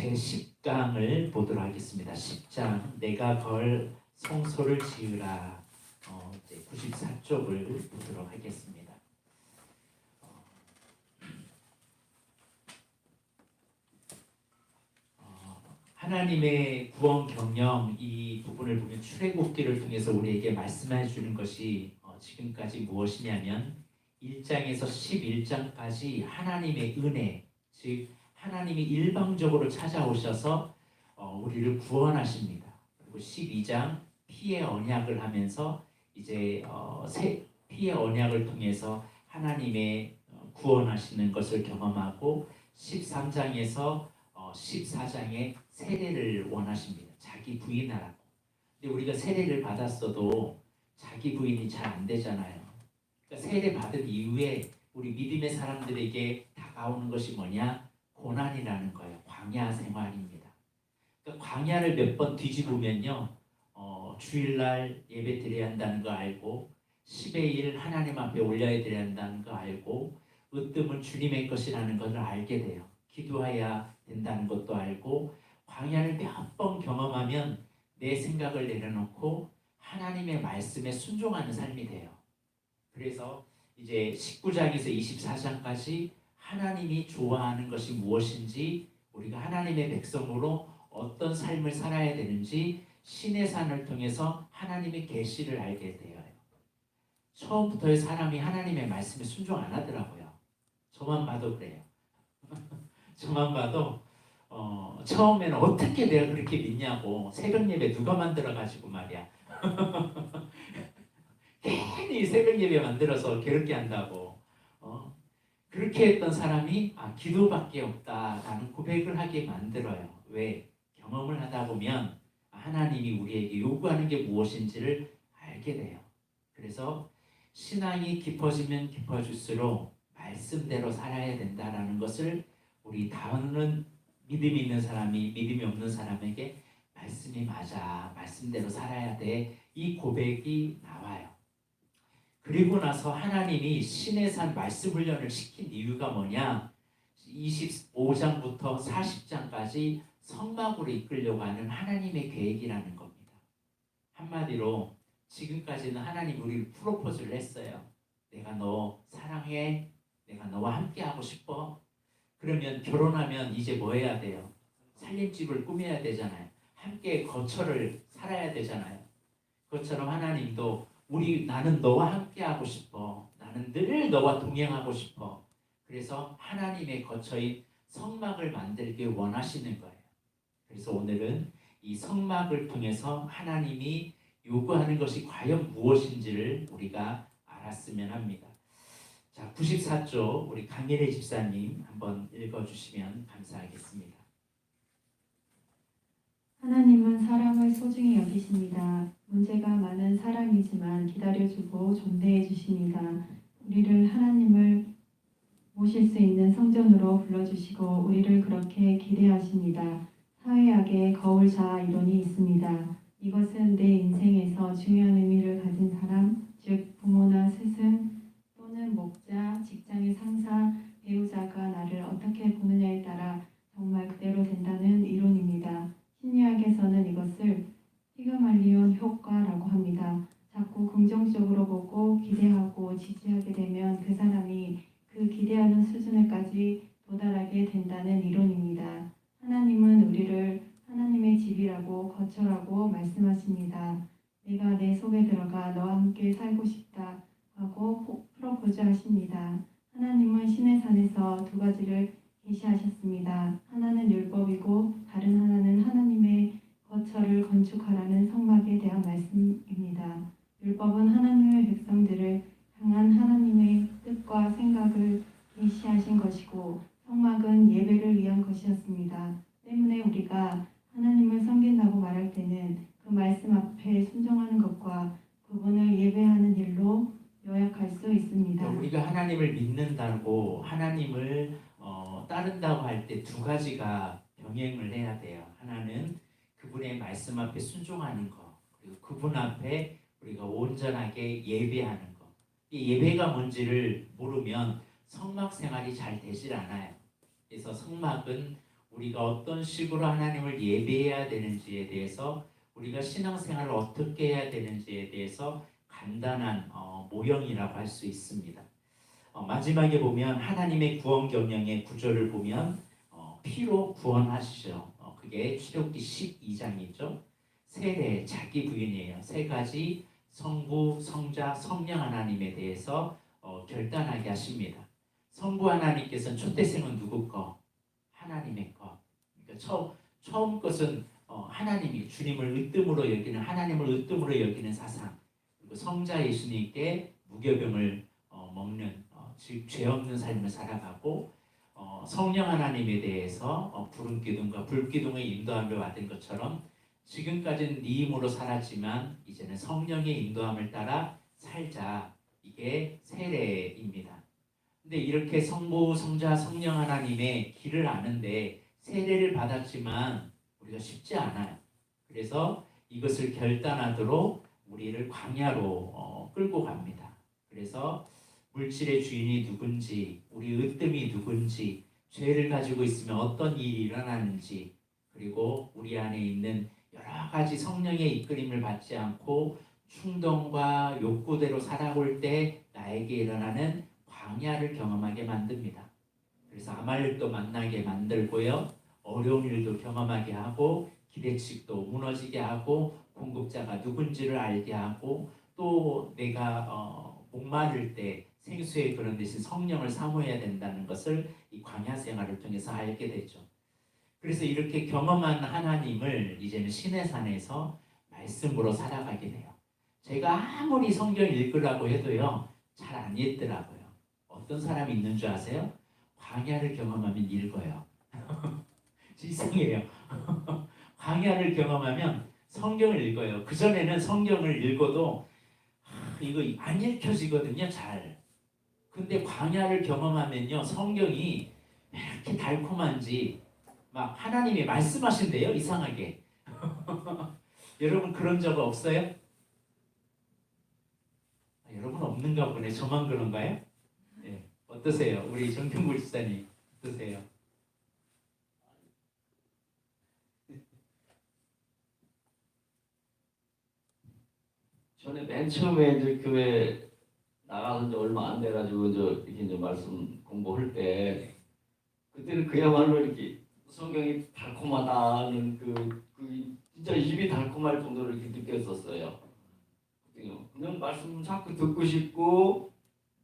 제 10강을 보도록 하겠습니다. 10장 내가 걸 성소를 지으라. 이제 94쪽을 보도록 하겠습니다. 하나님의 구원 경영 이 부분을 보면 출애굽기를 통해서 우리에게 말씀해 주는 것이 지금까지 무엇이냐면 1장에서 11장까지 하나님의 은혜, 즉 하나님이 일방적으로 찾아오셔서 우리를 구원하십니다. 그리고 12장 피의 언약을 하면서 이제 피의 언약을 통해서 하나님의 구원하시는 것을 경험하고 13장에서 14장에 세례를 원하십니다. 자기 부인하라고. 근데 우리가 세례를 받았어도 자기 부인이 잘 안 되잖아요. 그러니까 세례 받은 이후에 우리 믿음의 사람들에게 다가오는 것이 뭐냐? 고난이라는 거예요. 광야 생활입니다. 그러니까 광야를 몇 번 뒤집으면요, 주일날 예배 드려야 한다는 거 알고 10의 1 하나님 앞에 올려야 드려야 한다는 거 알고 으뜸은 주님의 것이라는 것을 알게 돼요. 기도해야 된다는 것도 알고 광야를 몇 번 경험하면 내 생각을 내려놓고 하나님의 말씀에 순종하는 삶이 돼요. 그래서 이제 19장에서 24장까지 하나님이 좋아하는 것이 무엇인지, 우리가 하나님의 백성으로 어떤 삶을 살아야 되는지 시내산을 통해서 하나님의 계시를 알게 돼요. 처음부터 사람이 하나님의 말씀에 순종 안 하더라고요. 저만 봐도 그래요. 저만 봐도 처음에는 어떻게 내가 그렇게 믿냐고, 새벽 예배 누가 만들어가지고 말이야. 괜히 새벽 예배 만들어서 괴롭게 한다고. 그렇게 했던 사람이 기도밖에 없다라는 고백을 하게 만들어요. 왜? 경험을 하다 보면 하나님이 우리에게 요구하는 게 무엇인지를 알게 돼요. 그래서 신앙이 깊어지면 깊어질수록 말씀대로 살아야 된다라는 것을 우리 다른 믿음이 있는 사람이 믿음이 없는 사람에게 말씀이 맞아, 말씀대로 살아야 돼, 이 고백이 나와요. 그리고 나서 하나님이 시내산 말씀 훈련을 시킨 이유가 뭐냐? 25장부터 40장까지 성막으로 이끌려고 하는 하나님의 계획이라는 겁니다. 한마디로 지금까지는 하나님이 우리를 프로포즈를 했어요. 내가 너 사랑해. 내가 너와 함께 하고 싶어. 그러면 결혼하면 이제 뭐 해야 돼요? 살림집을 꾸며야 되잖아요. 함께 거처를 살아야 되잖아요. 그것처럼 하나님도 나는 너와 함께 하고 싶어. 나는 늘 너와 동행하고 싶어. 그래서 하나님의 거처인 성막을 만들기 원하시는 거예요. 그래서 오늘은 이 성막을 통해서 하나님이 요구하는 것이 과연 무엇인지를 우리가 알았으면 합니다. 자, 94쪽 우리 강일혜 집사님 한번 읽어주시면 감사하겠습니다. 하나님은 사람을 소중히 여기십니다. 문제가 많은 사람이지만 기다려주고 존대해 주십니다. 우리를 하나님을 모실 수 있는 성전으로 불러주시고 우리를 그렇게 기대하십니다. 사회학에 거울자 이론이 있습니다. 이것은 내 인생에서 중요한 의미를 가진 사람, 즉 부모나 스승 또는 목자, 직장의 상사, 배우자가 나를 어떻게 보느냐에 따라 정말 그대로 된다는 이론입니다. 심리학에서는 이것을 피그말리온 효과라고 합니다. 자꾸 긍정적으로 보고 기대하고 지지하게 되면 그 사람이 그 기대하는 수준에까지 도달하게 된다는 이론입니다. 하나님은 우리를 하나님의 집이라고 거처라고 말씀하십니다. 내가 내 속에 들어가 너와 함께 살고 싶다 하고 프로포즈 하십니다. 하나님은 시내산에서 두 가지를 계시하셨습니다. 하나는 율법이고 다른 하나는 하나님의 거처를 건축하라는 성막에 대한 말씀입니다. 율법은 하나님의 백성들을 향한 하나님의 뜻과 생각을 계시하신 것이고 성막은 예배를 위한 것이었습니다. 때문에 우리가 하나님을 섬긴다고 말할 때는 그 말씀 앞에 순종하는 것과 그분을 예배하는 일로 요약할 수 있습니다. 우리가 하나님을 믿는다고 하나님을 따른다고 할 때 두 가지가 병행을 해야 돼요. 하나는 그분의 말씀 앞에 순종하는 것, 그리고 그분 앞에 우리가 온전하게 예배하는 것. 이 예배가 뭔지를 모르면 성막 생활이 잘 되질 않아요. 그래서 성막은 우리가 어떤 식으로 하나님을 예배해야 되는지에 대해서 우리가 신앙생활을 어떻게 해야 되는지에 대해서 간단한 모형이라고 할 수 있습니다. 마지막에 보면 하나님의 구원 경영의 구절을 보면 피로 구원하시죠. 그게 출애굽기 12장이죠. 세례 자기 부인이에요. 세 가지 성부, 성자, 성령 하나님에 대해서 결단하게 하십니다. 성부 하나님께서는 초대생은 누구 거? 하나님의 것. 그러니까 처음 것은 하나님이 주님을 으뜸으로 여기는 하나님을 으뜸으로 여기는 사상. 그리고 성자 예수님께 무교병을 먹는 즉 죄 없는 삶을 살아가고 성령 하나님에 대해서 구름 기둥과 불 기둥의 인도함을 받은 것처럼 지금까지는 네 힘으로 살았지만 이제는 성령의 인도함을 따라 살자. 이게 세례입니다. 근데 이렇게 성부, 성자, 성령 하나님의 길을 아는데 세례를 받았지만 우리가 쉽지 않아요. 그래서 이것을 결단하도록 우리를 광야로 끌고 갑니다. 그래서 물질의 주인이 누군지, 우리 으뜸이 누군지, 죄를 가지고 있으면 어떤 일이 일어나는지, 그리고 우리 안에 있는 여러 가지 성령의 이끌림을 받지 않고 충동과 욕구대로 살아올 때 나에게 일어나는 광야를 경험하게 만듭니다. 그래서 아말렉도 만나게 만들고요. 어려운 일도 경험하게 하고 기대치도 무너지게 하고 공급자가 누군지를 알게 하고 또 내가 목마를 때 생수에 그런 대신 성령을 사모해야 된다는 것을 이 광야 생활을 통해서 알게 되죠. 그래서 이렇게 경험한 하나님을 이제는 시내산에서 말씀으로 살아가게 돼요. 제가 아무리 성경 읽으라고 해도요. 잘 안 읽더라고요. 어떤 사람이 있는 줄 아세요? 광야를 경험하면 읽어요. 이상해요. 광야를 경험하면 성경을 읽어요. 그전에는 성경을 읽어도 이거 안 읽혀지거든요. 잘. 근데 광야를 경험하면요. 성경이 왜 이렇게 달콤한지 막 하나님이 말씀하신대요. 이상하게. 여러분 그런 적 없어요? 여러분 없는가 보네. 저만 그런가요? 네. 어떠세요? 우리 정경구 집사님 어떠세요? 전에 맨 처음에 이제 교회 나가서 이제 얼마 안 돼가지고 이렇게 이제 말씀 공부할 때 그때는 그야말로 이렇게 성경이 달콤하다는 그 진짜 입이 달콤할 정도로 이렇게 느꼈었어요. 그냥 말씀 자꾸 듣고 싶고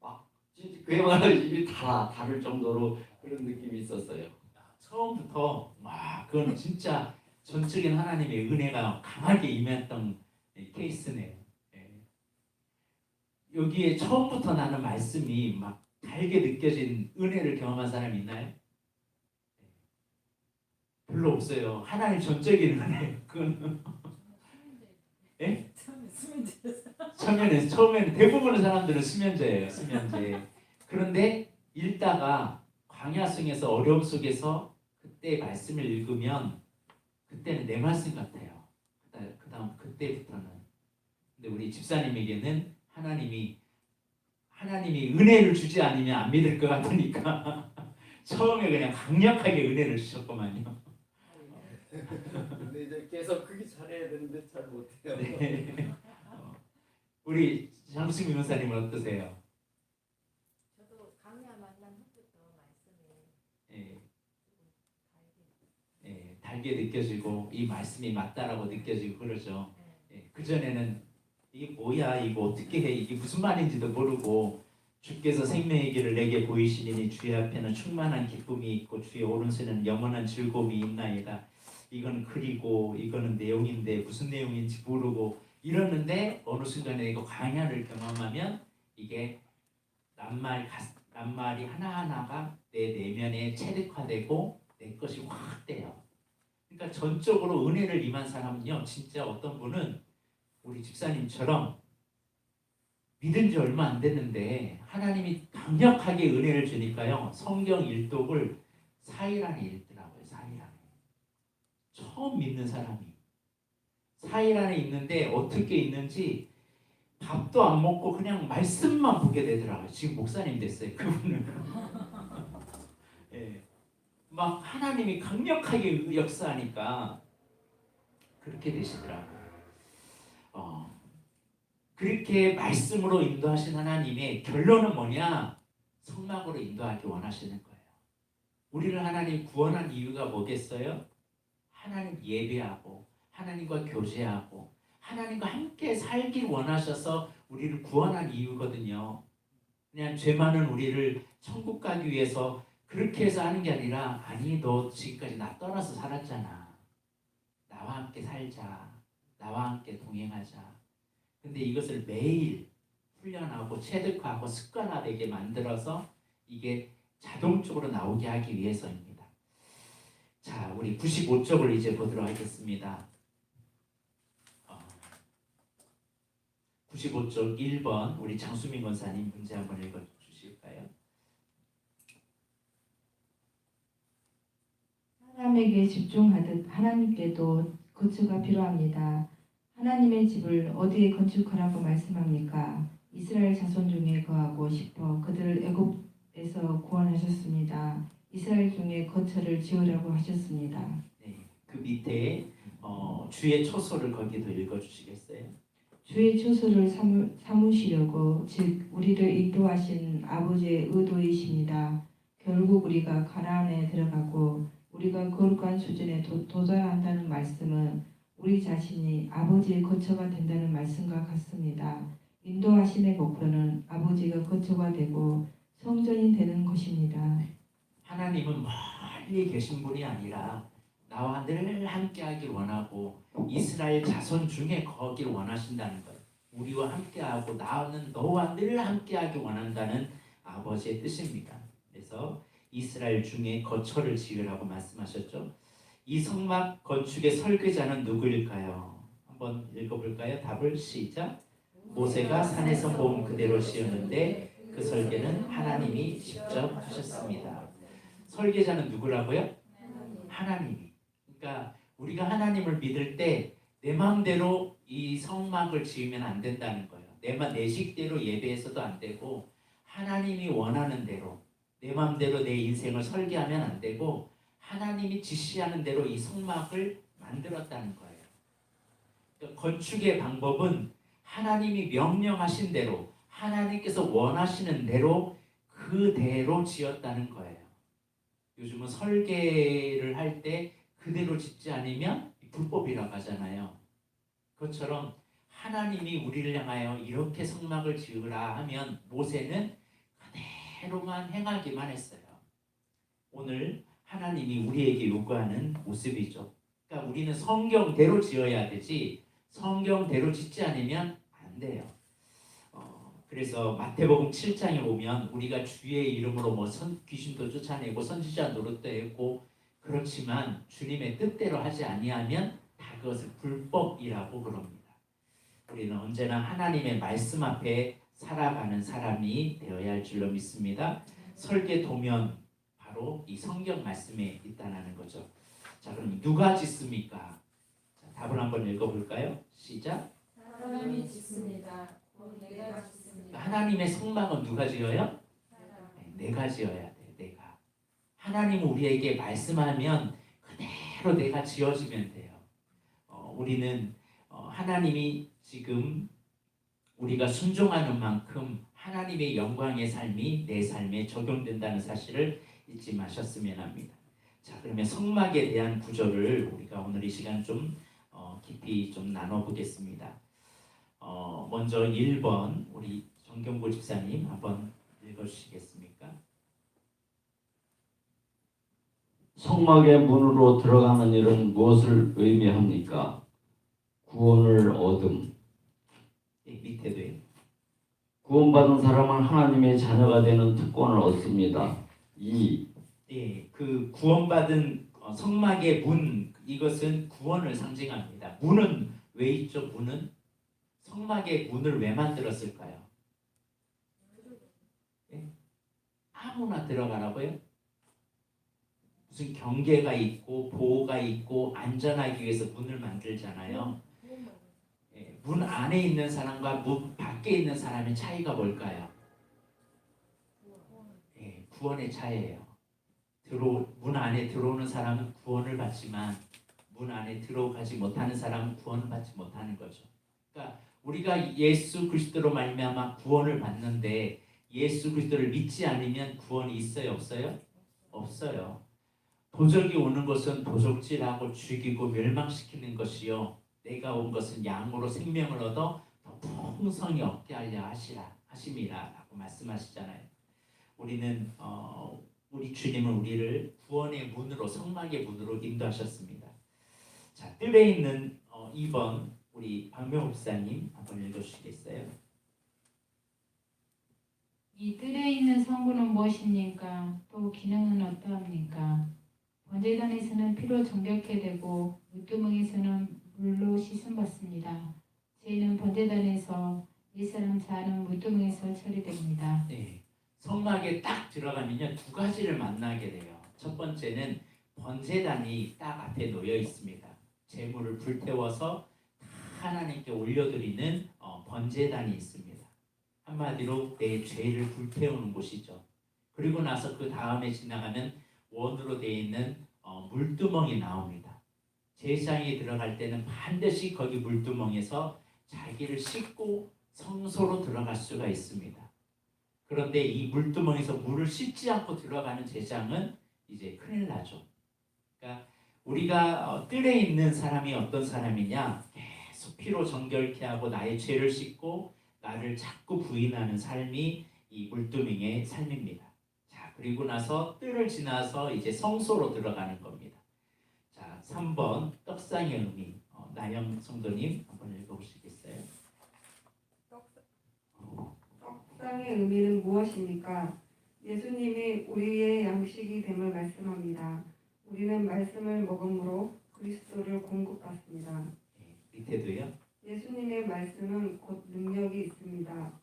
막 진짜 그야말로 입이 다를 정도로 그런 느낌이 있었어요. 처음부터 와 그건 진짜 전적인 하나님의 은혜가 강하게 임했던 케이스네요. 예. 여기에 처음부터 나는 말씀이 막 달게 느껴진 은혜를 경험한 사람이 있나요? 별로 없어요. 하나님 전적인 은혜. 그건 예? 처음에는 대부분의 사람들은 수면제예요. 수면제. 그런데 읽다가 광야성에서 어려움 속에서 그때 말씀을 읽으면 그때는 내 말씀 같아요. 그다음 그때부터는. 근데 우리 집사님에게는 하나님이 은혜를 주지 않으면 안 믿을 것 같으니까 처음에 그냥 강력하게 은혜를 주셨구만요. 근데 이제 계속 그게 잘해야 되는데 잘 못해요. 네. 우리 장수민 변호사님은 어떠세요? 저도 강야 만난 후부터 말씀이 예, 예, 달게 느껴지고 이 말씀이 맞다라고 느껴지고 그러죠. 예, 그전에는 이게 뭐야 이거 어떻게 해 이게 무슨 말인지도 모르고 주께서 생명의 길을 내게 보이시니 주의 앞에는 충만한 기쁨이 있고 주의 오른손에는 영원한 즐거움이 있나이다. 이건 글이고 이거는 내용인데 무슨 내용인지 모르고 이러는데 어느 순간에 이거 광야를 경험하면 이게 낱말이 하나하나가 내 내면에 체득화되고 내 것이 확 돼요. 그러니까 전적으로 은혜를 임한 사람은요 진짜 어떤 분은 우리 집사님처럼 믿은 지 얼마 안 됐는데 하나님이 강력하게 은혜를 주니까요 성경 일독을 4일 안에 읽더라고요. 4일 안에 처음 믿는 사람이 4일 안에 있는데 어떻게 있는지 밥도 안 먹고 그냥 말씀만 보게 되더라고요. 지금 목사님 됐어요. 그분은 예. 막 하나님이 강력하게 역사하니까 그렇게 되시더라고요. 그렇게 말씀으로 인도하신 하나님의 결론은 뭐냐? 성막으로 인도하기 원하시는 거예요. 우리를 하나님 구원한 이유가 뭐겠어요? 하나님 예배하고 하나님과 교제하고 하나님과 함께 살길 원하셔서 우리를 구원한 이유거든요. 그냥 죄 많은 우리를 천국 가기 위해서 그렇게 해서 하는 게 아니라, 아니 너 지금까지 나 떠나서 살았잖아. 나와 함께 살자. 나와 함께 동행하자. 근데 이것을 매일 훈련하고 체득하고 습관화되게 만들어서 이게 자동적으로 나오게 하기 위해서입니다. 자, 우리 95쪽을 이제 보도록 하겠습니다. 95쪽 1번 우리 장수민 권사님 문제 한번 읽어주실까요? 사람에게 집중하듯 하나님께도 거처가 필요합니다. 하나님의 집을 어디에 건축하라고 말씀합니까? 이스라엘 자손 중에 거하고 싶어 그들을 애굽에서 구원하셨습니다. 이스라엘 중에 거처를 지으라고 하셨습니다. 네, 그 밑에 주의 초소를 거기도 읽어주시겠어요? 주의 초소를 삼으시려고 즉 우리를 인도하신 아버지의 의도이십니다. 결국 우리가 가나안에 들어가고 우리가 거룩한 수준에 도달한다는 말씀은 우리 자신이 아버지의 거처가 된다는 말씀과 같습니다. 인도하심의 목표는 아버지가 거처가 되고 성전이 되는 것입니다. 하나님은 멀리 계신 분이 아니라 나와 늘 함께하길 원하고 이스라엘 자손 중에 거길 원하신다는 거예요. 우리와 함께하고 나는 너와 늘 함께하길 원한다는 아버지의 뜻입니다. 그래서 이스라엘 중에 거처를 지으라고 말씀하셨죠. 이 성막 건축의 설계자는 누구일까요? 한번 읽어볼까요? 답을 시작. 모세가 산에서 본 그대로 지었는데 그 설계는 하나님이 직접 하셨습니다. 설계자는 누구라고요? 하나님이. 그러니까 우리가 하나님을 믿을 때 내 마음대로 이 성막을 지으면 안 된다는 거예요. 내 식대로 예배해서도 안 되고 하나님이 원하는 대로 내 마음대로 내 인생을 설계하면 안 되고 하나님이 지시하는 대로 이 성막을 만들었다는 거예요. 그러니까 건축의 방법은 하나님이 명령하신 대로 하나님께서 원하시는 대로 그대로 지었다는 거예요. 요즘은 설계를 할 때 그대로 짓지 않으면 불법이라고 하잖아요. 그것처럼 하나님이 우리를 향하여 이렇게 성막을 지으라 하면 모세는 그대로만 행하기만 했어요. 오늘 하나님이 우리에게 요구하는 모습이죠. 그러니까 우리는 성경대로 지어야 되지 성경대로 짓지 않으면 안 돼요. 그래서 마태복음 7장에 보면 우리가 주의 이름으로 귀신도 쫓아내고 선지자 노릇도 했고 그렇지만 주님의 뜻대로 하지 아니하면 다 그것을 불법이라고 그럽니다. 우리는 언제나 하나님의 말씀 앞에 살아가는 사람이 되어야 할 줄로 믿습니다. 설계 도면 바로 이 성경 말씀에 있다는 거죠. 자, 그럼 누가 짓습니까? 자, 답을 한번 읽어볼까요? 시작. 사람이 짓습니다. 내가 짓습니다. 하나님의 성막은 누가 지어요? 네, 내가 지어야 돼. 내가. 하나님은 우리에게 말씀하면 그대로 내가 지어지면 돼요. 우리는 하나님이 지금 우리가 순종하는 만큼 하나님의 영광의 삶이 내 삶에 적용된다는 사실을 잊지 마셨으면 합니다. 자, 그러면 성막에 대한 구절을 우리가 오늘 이 시간 좀 깊이 좀 나눠보겠습니다. 먼저 1번 우리 정경보 집사님 한번 읽어주시겠습니까? 성막의 문으로 들어가는 일은 무엇을 의미합니까? 구원을 얻음. 밑에도요. 구원받은 사람은 하나님의 자녀가 되는 특권을 얻습니다. 2. 예, 그 구원받은 성막의 문, 이것은 구원을 상징합니다. 문은 왜 있죠? 문은 성막의 문을 왜 만들었을까요? 예? 아무나 들어가라고요? 무슨 경계가 있고 보호가 있고 안전하기 위해서 문을 만들잖아요. 예, 문 안에 있는 사람과 문 밖에 있는 사람의 차이가 뭘까요? 예, 구원의 차이예요. 문 안에 들어오는 사람은 구원을 받지만 문 안에 들어가지 못하는 사람은 구원을 받지 못하는 거죠. 그러니까 우리가 예수 그리스도로 말미암아 구원을 받는데 예수 그리스도를 믿지 않으면 구원이 있어요, 없어요? 없어요. 도적이 오는 것은 도적질하고 죽이고 멸망시키는 것이요, 내가 온 것은 양으로 생명을 얻어 더 풍성히 얻게 하려 하심이라라고 말씀하시잖아요. 우리는 우리 주님은 우리를 구원의 문으로, 성막의 문으로 인도하셨습니다. 자, 뜰에 있는 2번 우리 박명호 목사님 한번 읽어주시겠어요? 이 뜰에 있는 성구는 무엇입니까? 또 기능은 어떠합니까? 번제단에서는 피로 정결케 되고 물두멍에서는 물로 씻음받습니다. 저희는 번제단에서 옛사람 자는 물두멍에서 처리됩니다. 네. 성막에 딱 들어가면요, 두 가지를 만나게 돼요. 첫 번째는 번제단이 딱 앞에 놓여 있습니다. 제물을 불태워서 하나님께 올려드리는 번제단이 있습니다. 한마디로 내 죄를 불태우는 곳이죠. 그리고 나서 그 다음에 지나가면 원으로 되어 있는 물두멍이 나옵니다. 제사장이 들어갈 때는 반드시 거기 물두멍에서 자기를 씻고 성소로 들어갈 수가 있습니다. 그런데 이 물두멍에서 물을 씻지 않고 들어가는 제사장은 이제 큰일 나죠. 그러니까 우리가 뜰에 있는 사람이 어떤 사람이냐, 계속 피로 정결케 하고 나의 죄를 씻고 나를 자꾸 부인하는 삶이 이 물두멍의 삶입니다. 자, 그리고 나서 뜰을 지나서 이제 성소로 들어가는 겁니다. 자, 3번 떡상의 의미, 나영 성도님 한번 읽어보시겠어요? 떡상의 의미는 무엇입니까? 예수님이 우리의 양식이 됨을 말씀합니다. 우리는 말씀을 먹음으로 그리스도를 공급받습니다. 밑에도요. 예수님의 말씀은 곧 능력이었습니다.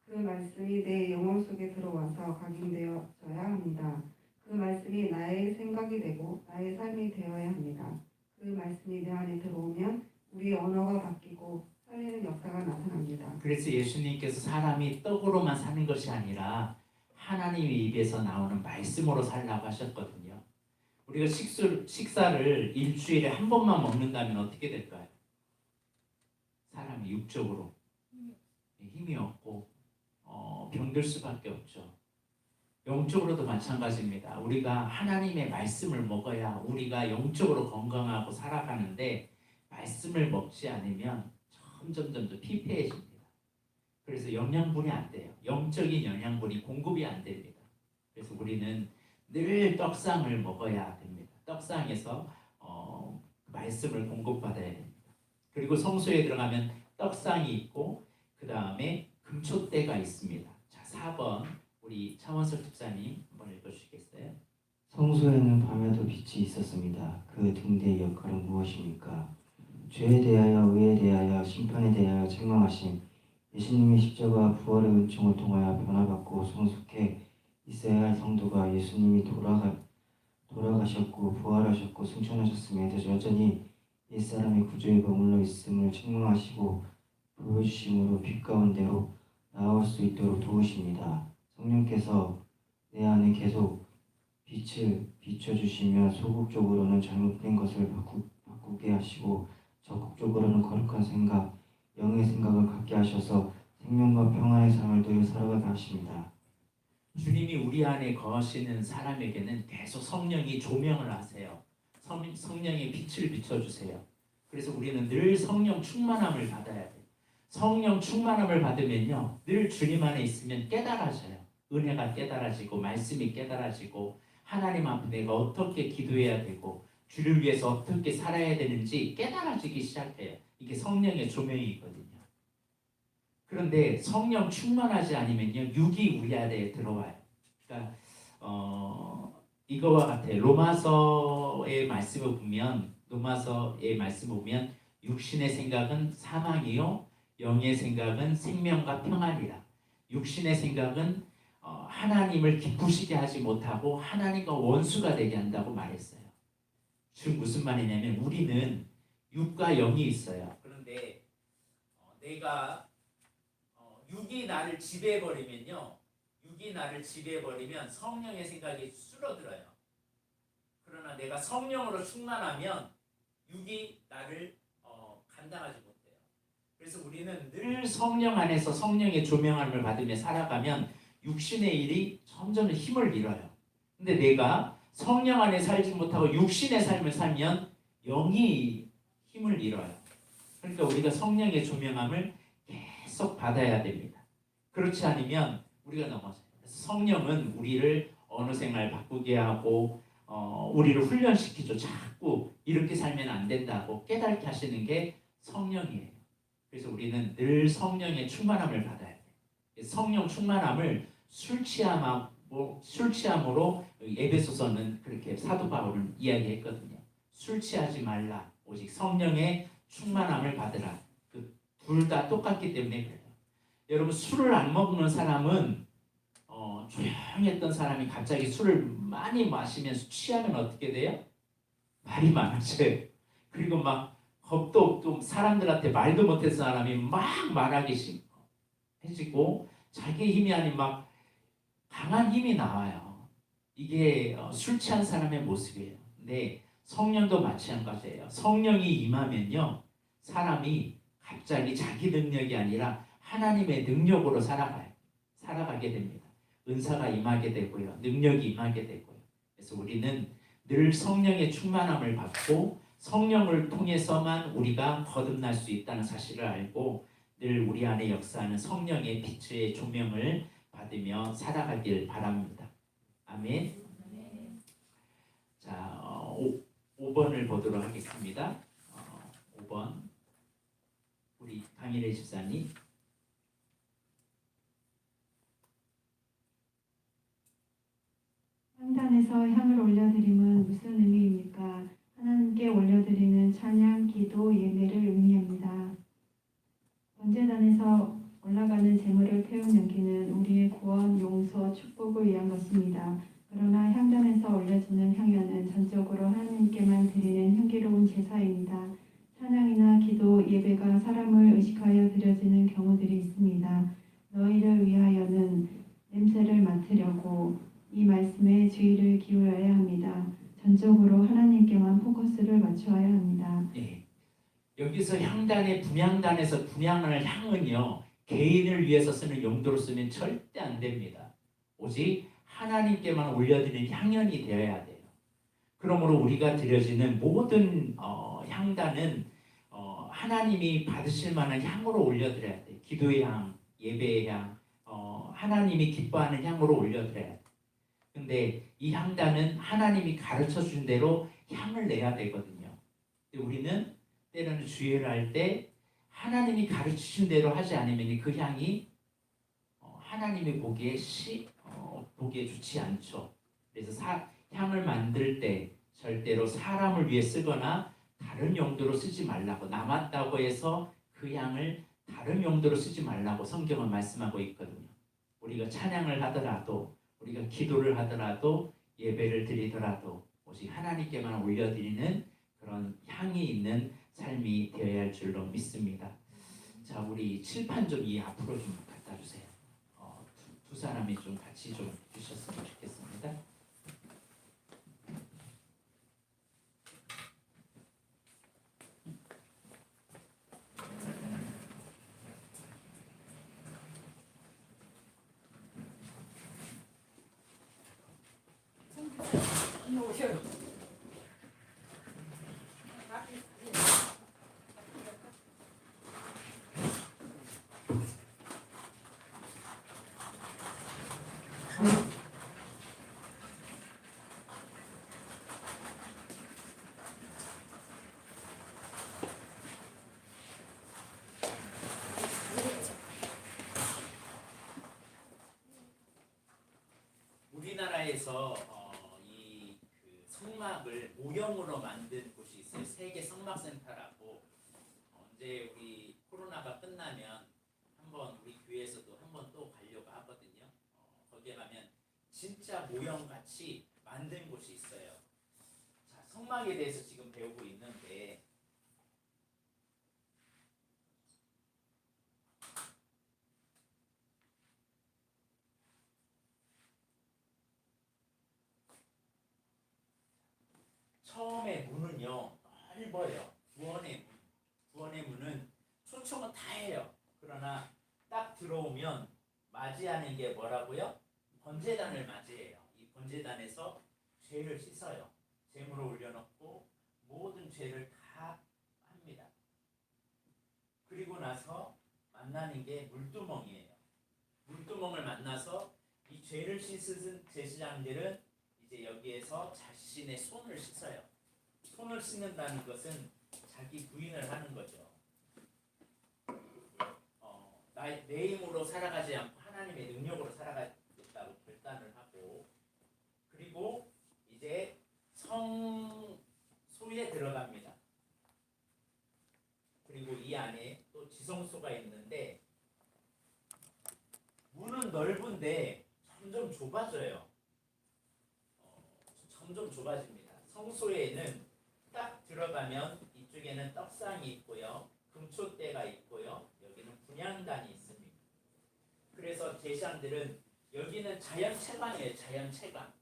그 말씀이 내 영혼 속에 들어와서 각인되어져야 합니다. 그 말씀이 나의 생각이 되고 나의 삶이 되어야 합니다. 그 말씀이 내 안에 들어오면 우리의 언어가 바뀌고 살리는 역사가 나타납니다. 그래서 예수님께서 사람이 떡으로만 사는 것이 아니라 하나님의 입에서 나오는 말씀으로 살라고 하셨거든요. 우리가 식사를 일주일에 한 번만 먹는다면 어떻게 될까요? 사람이 육적으로 힘이 없고 병들 수밖에 없죠. 영적으로도 마찬가지입니다. 우리가 하나님의 말씀을 먹어야 우리가 영적으로 건강하고 살아가는데 말씀을 먹지 않으면 점점 피폐해집니다. 그래서 영양분이 안 돼요. 영적인 영양분이 공급이 안 됩니다. 그래서 우리는 늘 떡상을 먹어야 됩니다. 떡상에서 말씀을 공급받아야 됩니다. 그리고 성소에 들어가면 떡상이 있고 그 다음에 금촛대가 있습니다. 자, 4번 우리 차원석 집사님 한번 읽어주시겠어요? 성소에는 밤에도 빛이 있었습니다. 그 등대의 역할은 무엇입니까? 죄에 대하여, 의에 대하여, 심판에 대하여 책망하심. 예수님의 십자가 부활의 은총을 통하여 변화받고 성숙해 있어야 할 성도가 예수님이 돌아가셨고 부활하셨고 승천하셨음에도 여전히 옛사람의 구조에 머물러 있음을 책망하시고 보여주심으로 빛 가운데로 나올 수 있도록 도우십니다. 성령께서 내 안에 계속 빛을 비춰주시며 소극적으로는 잘못된 것을 바꾸게 하시고 적극적으로는 거룩한 생각, 영의 생각을 갖게 하셔서 생명과 평안의 삶을 늘 살아가게 하십니다. 주님이 우리 안에 거하시는 사람에게는 계속 성령이 조명을 하세요. 성령의 빛을 비춰주세요. 그래서 우리는 늘 성령 충만함을 받아야 돼요. 성령 충만함을 받으면요, 늘 주님 안에 있으면 깨달아져요. 은혜가 깨달아지고 말씀이 깨달아지고 하나님 앞에 내가 어떻게 기도해야 되고 주를 위해서 어떻게 살아야 되는지 깨달아지기 시작해요. 이게 성령의 조명이거든요. 그런데 성령 충만하지 않으면요, 육이 우리 안에 들어와요. 그러니까 이거와 같아요. 로마서의 말씀을 보면 육신의 생각은 사망이요 영의 생각은 생명과 평안이라. 육신의 생각은 하나님을 기쁘시게 하지 못하고 하나님과 원수가 되게 한다고 말했어요. 즉 무슨 말이냐면 우리는 육과 영이 있어요. 그런데 내가 육이 나를 지배해버리면요, 육이 나를 지배해버리면 성령의 생각이 줄어들어요. 그러나 내가 성령으로 충만하면 육이 나를 감당하지 못해요. 그래서 우리는 늘 성령 안에서 성령의 조명함을 받으며 살아가면 육신의 일이 점점 힘을 잃어요. 근데 내가 성령 안에 살지 못하고 육신의 삶을 살면 영이 힘을 잃어요. 그러니까 우리가 성령의 조명함을 계속 받아야 됩니다. 그렇지 않으면 우리가 넘어져요. 그래서 성령은 우리를 언어 생활 바꾸게 하고 우리를 훈련시키죠. 자꾸 이렇게 살면 안 된다고 깨닫게 하시는 게 성령이에요. 그래서 우리는 늘 성령의 충만함을 받아야 돼요. 성령 충만함을 술 취함으로 에베소서는 그렇게 사도 바울은 이야기했거든요. 술 취하지 말라. 오직 성령의 충만함을 받으라. 둘 다 똑같기 때문에 그래요. 여러분 술을 안 먹는 사람은 조용했던 사람이 갑자기 술을 많이 마시면서 취하면 어떻게 돼요? 말이 많아져요. 그리고 막 겁도 없고 사람들한테 말도 못했던 사람이 막 말하기 해지고 자기 힘이 아닌 막 강한 힘이 나와요. 이게 술 취한 사람의 모습이에요. 근데 성령도 마찬가지예요. 성령이 임하면요, 사람이 갑자기 자기 능력이 아니라 하나님의 능력으로 살아가게 됩니다. 은사가 임하게 되고요, 능력이 임하게 되고요. 그래서 우리는 늘 성령의 충만함을 받고 성령을 통해서만 우리가 거듭날 수 있다는 사실을 알고 늘 우리 안에 역사하는 성령의 빛의 조명을 받으며 살아가길 바랍니다. 아멘. 자, 5번을 보도록 하겠습니다. 5번 우리 강일혜 집사님. 향단에서 향을 올려드림은 무슨 의미입니까? 하나님께 올려드리는 찬양, 기도, 예배를 의미합니다. 번제단에서 올라가는 제물을 태운 연기는 우리의 구원, 용서, 축복을 위한 것입니다. 그러나 향단에서 올려지는 향연은 전적으로 하나님께만 드리는 향기로운 제사입니다. 찬양이나 기도, 예배가 사람을 의식하여 드려지는 경우들이 있습니다. 너희를 위하여는 냄새를 맡으려고 이 말씀에 주의를 기울여야 합니다. 전적으로 하나님께만 포커스를 맞추어야 합니다. 네. 여기서 향단의 분향단에서 분향을 향은요, 개인을 위해서 쓰는 용도로 쓰면 절대 안 됩니다. 오직 하나님께만 올려드리는 향연이 되어야 돼요. 그러므로 우리가 드려지는 모든 향단은 하나님이 받으실 만한 향으로 올려드려야 돼요. 기도의 향, 예배의 향, 하나님이 기뻐하는 향으로 올려드려야 돼요. 근데 이 향단은 하나님이 가르쳐 준 대로 향을 내야 되거든요. 근데 우리는 때로는 주의를 할 때 하나님이 가르치신 대로 하지 않으면 그 향이 하나님이 보기에 좋지 않죠. 그래서 향을 만들 때 절대로 사람을 위해 쓰거나 다른 용도로 쓰지 말라고, 남았다고 해서 그 향을 다른 용도로 쓰지 말라고 성경은 말씀하고 있거든요. 우리가 찬양을 하더라도, 우리가 기도를 하더라도, 예배를 드리더라도 오직 하나님께만 올려드리는 그런 향이 있는 삶이 되어야 할 줄로 믿습니다. 자, 우리 칠판 좀 이 앞으로 좀 갖다 주세요. 두 사람이 좀 같이 좀 주셨으면 좋겠습니다. 우리나라에서 그 성막을 모형으로 만든 곳이 있어요. 세계 성막센터라고. 이제 우리 코로나가 끝나면 한번 우리 교회에서도 한번 또 가려고 하거든요. 거기에 가면 진짜 모형같이 만든 곳이 있어요. 자, 성막에 대해서 지금 배우고 있는데 처음에 문은요 넓어요. 구원의 문은 초청은 다 해요. 그러나 딱 들어오면 맞이하는 게 뭐라고요? 번제단을 맞이해요. 이 번제단에서 죄를 씻어요. 제물을 올려놓고 모든 죄를 다 합니다. 그리고 나서 만나는 게 물두멍이에요. 물두멍을 만나서 이 죄를 씻은 제사장들은 이제 여기에서 자신의 손을 씻어요. 손을 씻는다는 것은 자기 부인을 하는 거죠. 내 힘으로 살아가지 않고 하나님의 능력으로 살아가겠다고 결단을 하고, 그리고 이제 성소에 들어갑니다. 그리고 이 안에 또 지성소가 있는데 문은 넓은데 점점 좁아져요. 점점 좁아집니다. 성소에는 딱 들어가면 이쪽에는 떡상이 있고요, 금초대가 있고요, 여기는 분향단이 있습니다. 그래서 제사장들은 여기는 자연 채광이에요. 자연 채광.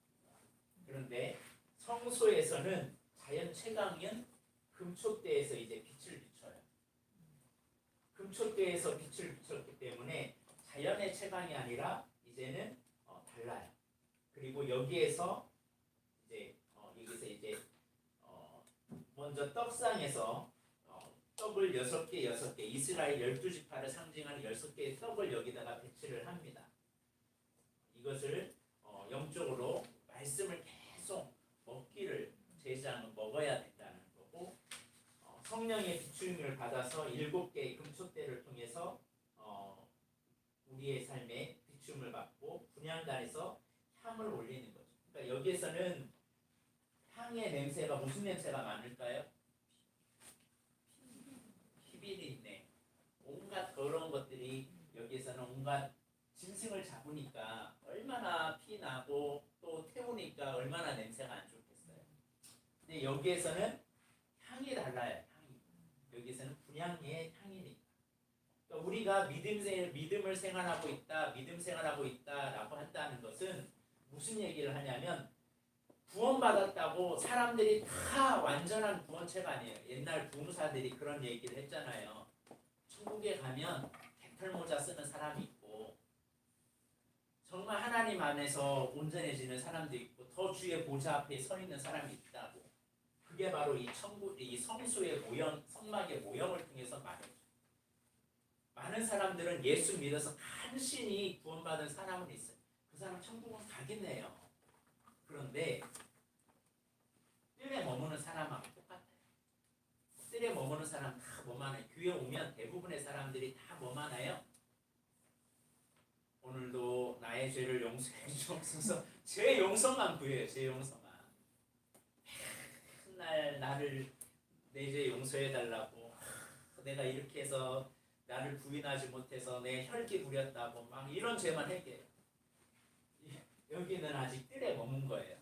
그런데 성소에서는 자연 채광은 금초대에서 이제 빛을 비춰요. 금초대에서 빛을 비췄기 때문에 자연의 채광이 아니라 이제는 달라요. 그리고 여기에서 이제 먼저 떡상에서 떡을 6개 이스라엘 12지파를 상징하는 6개의 떡을 여기다가 배치를 합니다. 이것을 영적으로 말씀을 계속 먹기를 제사장은 먹어야 된다는 거고, 성령의 비추임을 받아서 7개의 금초대를 통해서 우리의 삶에 비춤을 받고 분향단에서 향을 올리는 거죠. 그러니까 여기에서는 향의 냄새가 무슨 냄새가 많을까요? 피비린내, 있네. 온갖 더러운 것들이 여기에서는 온갖 짐승을 잡으니까 얼마나 피나고 또 태우니까 얼마나 냄새가 안 좋겠어요. 근데 여기에서는 향이 달라요. 향이. 여기에서는 분향의 향이니까. 그러니까 우리가 믿음을 생활하고 있다, 믿음 생활하고 있다라고 한다는 것은 무슨 얘기를 하냐면, 구원받았다고 사람들이 다 완전한 구원체가 아니에요. 옛날 부흥사들이 그런 얘기를 했잖아요. 천국에 가면 개털모자 쓰는 사람이 있고, 정말 하나님 안에서 온전해지는 사람도 있고, 더 주의 보좌 앞에 서 있는 사람이 있다고. 그게 바로 이 성소의 모형, 성막의 모형을 통해서 말해요. 많은 사람들은 예수 믿어서 간신히 구원받은 사람은 있어요. 그 사람 천국은 가겠네요. 그런데 뜰에 머무는 사람하고 똑같아요. 뜰에 머무는 사람 다 뭐만해요? 교회 오면 대부분의 사람들이 다 뭐만해요? 오늘도 나의 죄를 용서해 주옵소서. 제 용서만 구해요. 제 용서만. 맨날 나를 내 죄 용서해 달라고, 내가 이렇게 해서 나를 부인하지 못해서 내 혈기 부렸다고 막 이런 죄만 해결해요. 여기는 아직 뜰에 머문 거예요.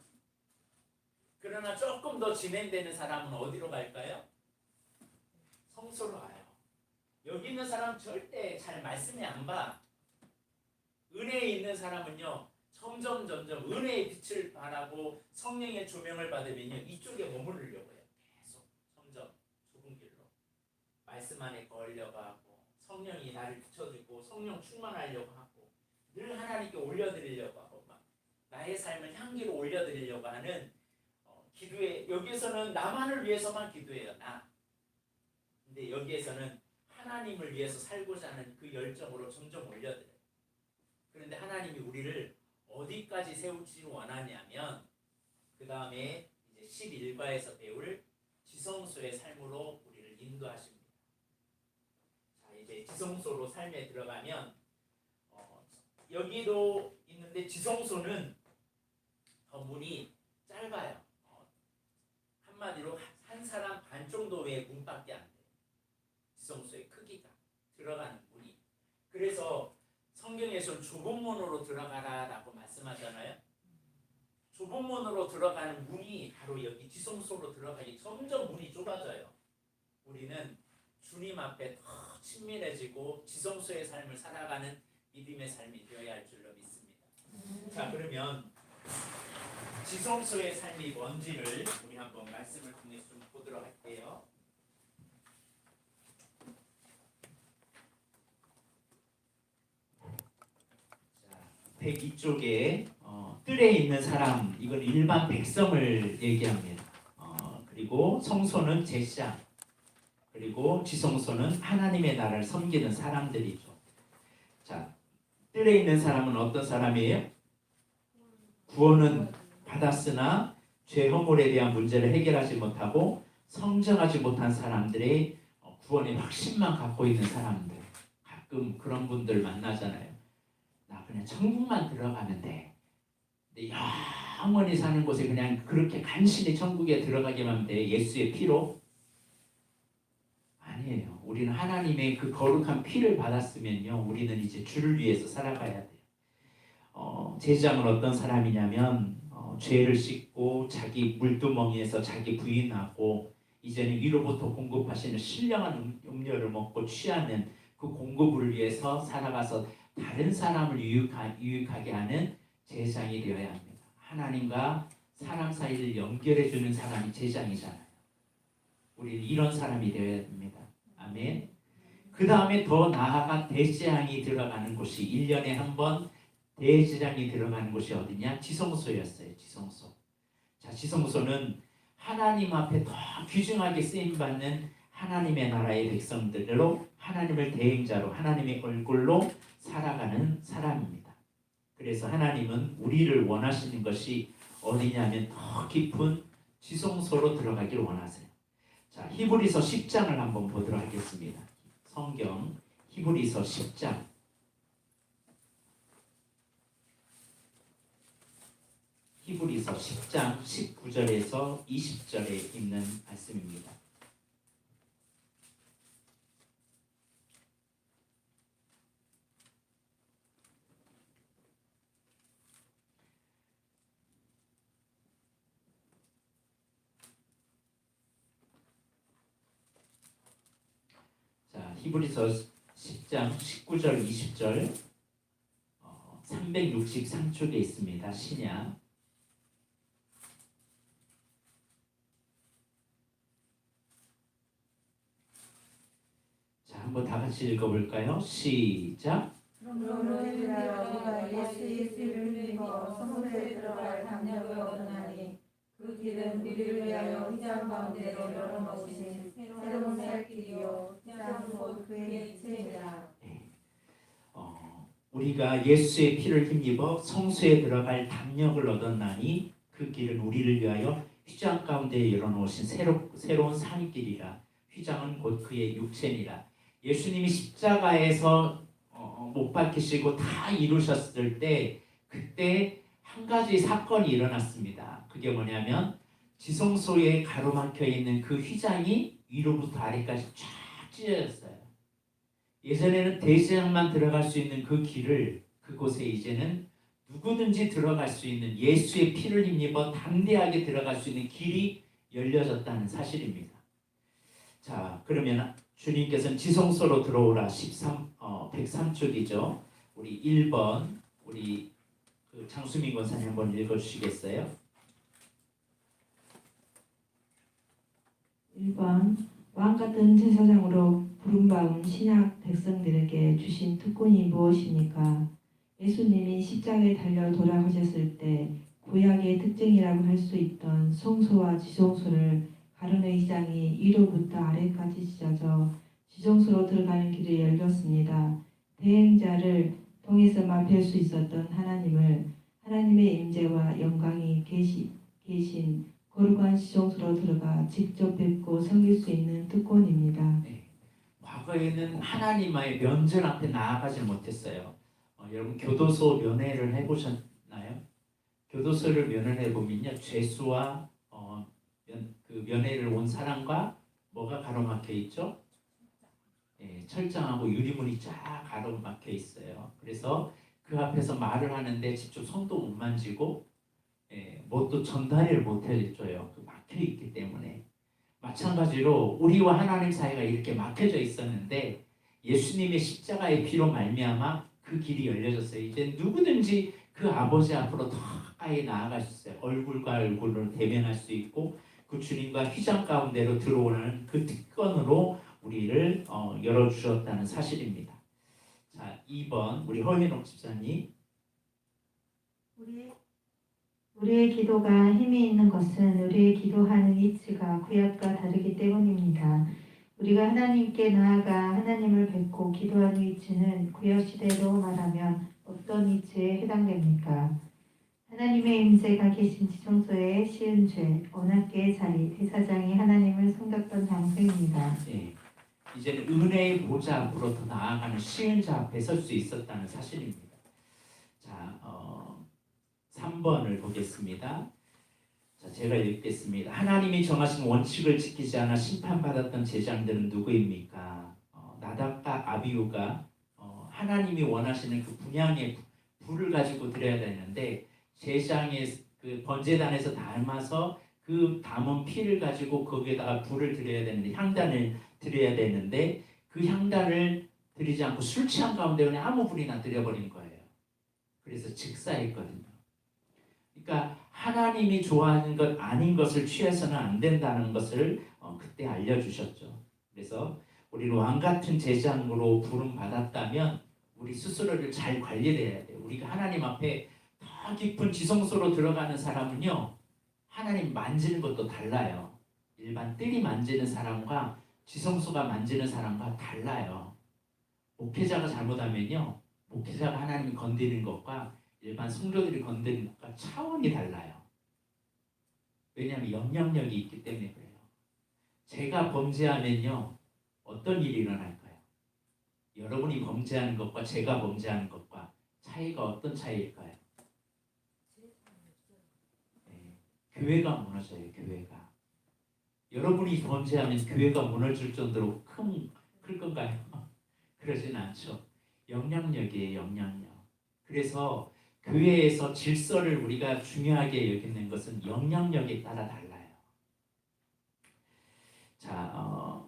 그러나 조금 더 진행되는 사람은 어디로 갈까요? 성소로 가요. 여기 있는 사람 절대 잘 말씀에 안 봐. 은혜에 있는 사람은요, 점점 은혜의 빛을 바라고 성령의 조명을 받으면요, 이쪽에 머무르려고 해요. 계속 점점 좁은 길로 말씀 안에 걸려가고, 성령이 나를 비춰주고 성령 충만하려고 하고, 늘 하나님께 올려드리려고 하고, 막 나의 삶을 향기로 올려드리려고 하는 기도에, 여기에서는 나만을 위해서만 기도해요. 나. 근데 여기에서는 하나님을 위해서 살고자 하는 그 열정으로 점점 올려드려요. 그런데 하나님이 우리를 어디까지 세울지 원하냐면, 그 다음에 이제 11과에서 배울 지성소의 삶으로 우리를 인도하십니다. 자, 이제 지성소로 삶에 들어가면 여기도 있는데, 지성소는 더 문이 짧아요. 한마디로 한 사람 반 정도 외의 문밖에 안 돼요. 지성소의 크기가, 들어가는 문이. 그래서 성경에서 좁은 문으로 들어가라라고 말씀하잖아요. 좁은 문으로 들어가는 문이 바로 여기 지성소로 들어가기, 점점 문이 좁아져요. 우리는 주님 앞에 더 친밀해지고 지성소의 삶을 살아가는 믿음의 삶이 되어야 할 줄로 믿습니다. 자, 그러면 지성소의 삶이 뭔지를 우리 한번 말씀을 통해서 좀 보도록 할게요. 자, 102쪽에 뜰에 있는 사람, 이건 일반 백성을 얘기합니다. 그리고 성소는 제사, 그리고 지성소는 하나님의 나라를 섬기는 사람들이죠. 자, 뜰에 있는 사람은 어떤 사람이에요? 구원은 받았으나 죄 허물에 대한 문제를 해결하지 못하고 성장하지 못한 사람들의 구원의 확신만 갖고 있는 사람들. 가끔 그런 분들 만나잖아요. 나 그냥 천국만 들어가면 돼. 근데 영원히 사는 곳에 그냥 그렇게 간신히 천국에 들어가기만 하면 돼. 예수의 피로? 아니에요. 우리는 하나님의 그 거룩한 피를 받았으면요, 우리는 이제 주를 위해서 살아가야 돼요. 제사장은 어떤 사람이냐면 죄를 씻고 자기 물두멍이에서 자기 부인하고 이제는 위로부터 공급하시는 신령한 음료를 먹고 취하는 그 공급을 위해서 살아가서 다른 사람을 유익하게 하는 제사장이 되어야 합니다. 하나님과 사람 사이를 연결해 주는 사람이 제사장이잖아요. 우리는 이런 사람이 되어야 됩니다. 아멘. 그 다음에 더 나아가 대제사장이 들어가는 곳이 1년에 한 번 대제사장이 들어가는 곳이 어디냐? 지성소였어요. 지성소. 자, 지성소는 하나님 앞에 더 귀중하게 쓰임받는 하나님의 나라의 백성들로 하나님을 대행자로 하나님의 얼굴로 살아가는 사람입니다. 그래서 하나님은 우리를 원하시는 것이 어디냐면 더 깊은 지성소로 들어가길 원하세요. 자, 히브리서 10장을 한번 보도록 하겠습니다. 성경 히브리서 10장. 히브리서 10장 19절에서 20절에 있는 말씀입니다. 자, 히브리서 10장 19절 20절 363쪽에 있습니다. 신약. 자, 한번 다 같이 읽어볼까요? 시작. 그러므로 우리가 예수의 피를 믿어 성소에 들어갈 담력을 얻으나니 그 길은 우리를 위하여 휘장 가운데로 열어놓으신 새로운 살 길이요 휘장 곧 그의 이체이라. 우리가 예수의 피를 힘입어 성소에 들어갈 담력을 얻었나니 그 길은 우리를 위하여 휘장 가운데 열어놓으신 새로운 산길이라. 휘장은 곧 그의 육체니라. 예수님이 십자가에서 못 박히시고 다 이루셨을 때 그때 한 가지 사건이 일어났습니다. 그게 뭐냐면 지성소에 가로막혀 있는 그 휘장이 위로부터 아래까지 쫙 찢어졌어요. 예전에는 대제사장만 들어갈 수 있는 그 길을 그곳에 이제는 누구든지 들어갈 수 있는 예수의 피를 힘입어 담대하게 들어갈 수 있는 길이 열려졌다는 사실입니다. 자, 그러면 주님께서는 지성소로 들어오라 103쪽이죠. 우리 1번 우리 그 장수민 권사님 한번 읽어주시겠어요? 1번 왕같은 제사장으로 부름받은 신약 백성들에게 주신 특권이 무엇입니까? 예수님이 십자가에 달려 돌아가셨을 때 구약의 특징이라고 할 수 있던 성소와 지성소를 가르는 휘장이 위로부터 아래까지 찢어져 지성소로 들어가는 길이 열렸습니다. 대행자를 통해서만 뵐 수 있었던 하나님의 임재와 영광이 계신 거룩한 지성소로 들어가 직접 뵙고 섬길 수 있는 특권입니다. 네. 과거에는 하나님의 면전 앞에 나아가지 못했어요. 여러분 교도소 면회를 해보셨나요? 교도소를 면회해 보면요, 죄수와 그 면회를 온 사람과 뭐가 가로막혀 있죠? 철장하고 유리문이 쫙 가로막혀 있어요. 그래서 그 앞에서 말을 하는데 직접 손도 못 만지고 뭣도 전달을 못 해줘요. 그 막혀 있기 때문에. 마찬가지로 우리와 하나님 사이가 이렇게 막혀져 있었는데 예수님의 십자가의 피로 말미암아 그 길이 열려졌어요. 이제 누구든지 그 그 아버지 앞으로 더 가까이 나아갈 수 있어요. 얼굴과 얼굴을 대면할 수 있고 그 주님과 휘장 가운데로 들어오는 그 특권으로 우리를 열어주셨다는 사실입니다. 자, 2번 우리 허민옥 집사님. 우리의 기도가 힘이 있는 것은 우리의 기도하는 위치가 구약과 다르기 때문입니다. 우리가 하나님께 나아가 하나님을 뵙고 기도하는 위치는 구약 시대로 말하면 어떤 위치에 해당됩니까? 하나님의 임재가 계신 지성소의 시은 죄, 언약궤의 자리, 대사장이 하나님을 섬겼던 장소입니다. 네. 이제는 은혜의 보좌 앞으로 더 나아가는 시인자 앞에 설 수 있었다는 사실입니다. 자, 3번을 보겠습니다. 자, 제가 읽겠습니다. 하나님이 정하신 원칙을 지키지 않아 심판받았던 제장들은 누구입니까? 나답과 아비후가 하나님이 원하시는 그 분향의 불을 가지고 드려야 되는데 제장의 그 번제단에서 담아서 그 담은 피를 가지고 거기에다가 불을 드려야 되는데 향단을 드려야 되는데 그 향단을 드리지 않고 술 취한 가운데 그냥 아무 불이나 드려버린 거예요. 그래서 즉사했거든요. 그러니까 하나님이 좋아하는 것 아닌 것을 취해서는 안 된다는 것을 그때 알려주셨죠. 그래서 우리는 왕같은 제장으로 부름 받았다면 우리 스스로를 잘 관리해야 돼요. 우리가 하나님 앞에 더 깊은 지성소로 들어가는 사람은요, 하나님 만지는 것도 달라요. 일반 뜰이 만지는 사람과 지성소가 만지는 사람과 달라요. 목회자가 잘못하면요, 목회자가 하나님 건드리는 것과 일반 성도들이 건드리는 것과 차원이 달라요. 왜냐하면 영향력이 있기 때문에 그래요. 제가 범죄하면요, 어떤 일이 일어날까요? 여러분이 범죄하는 것과 제가 범죄하는 것과 차이가 어떤 차이일까요? 네, 교회가 무너져요. 교회가. 여러분이 범죄하면 교회가 무너질 정도로 클 건가요? 그러진 않죠. 영향력이에요. 영향력. 그래서 교회에서 질서를 우리가 중요하게 여기는 것은 영향력에 따라 달라요. 자,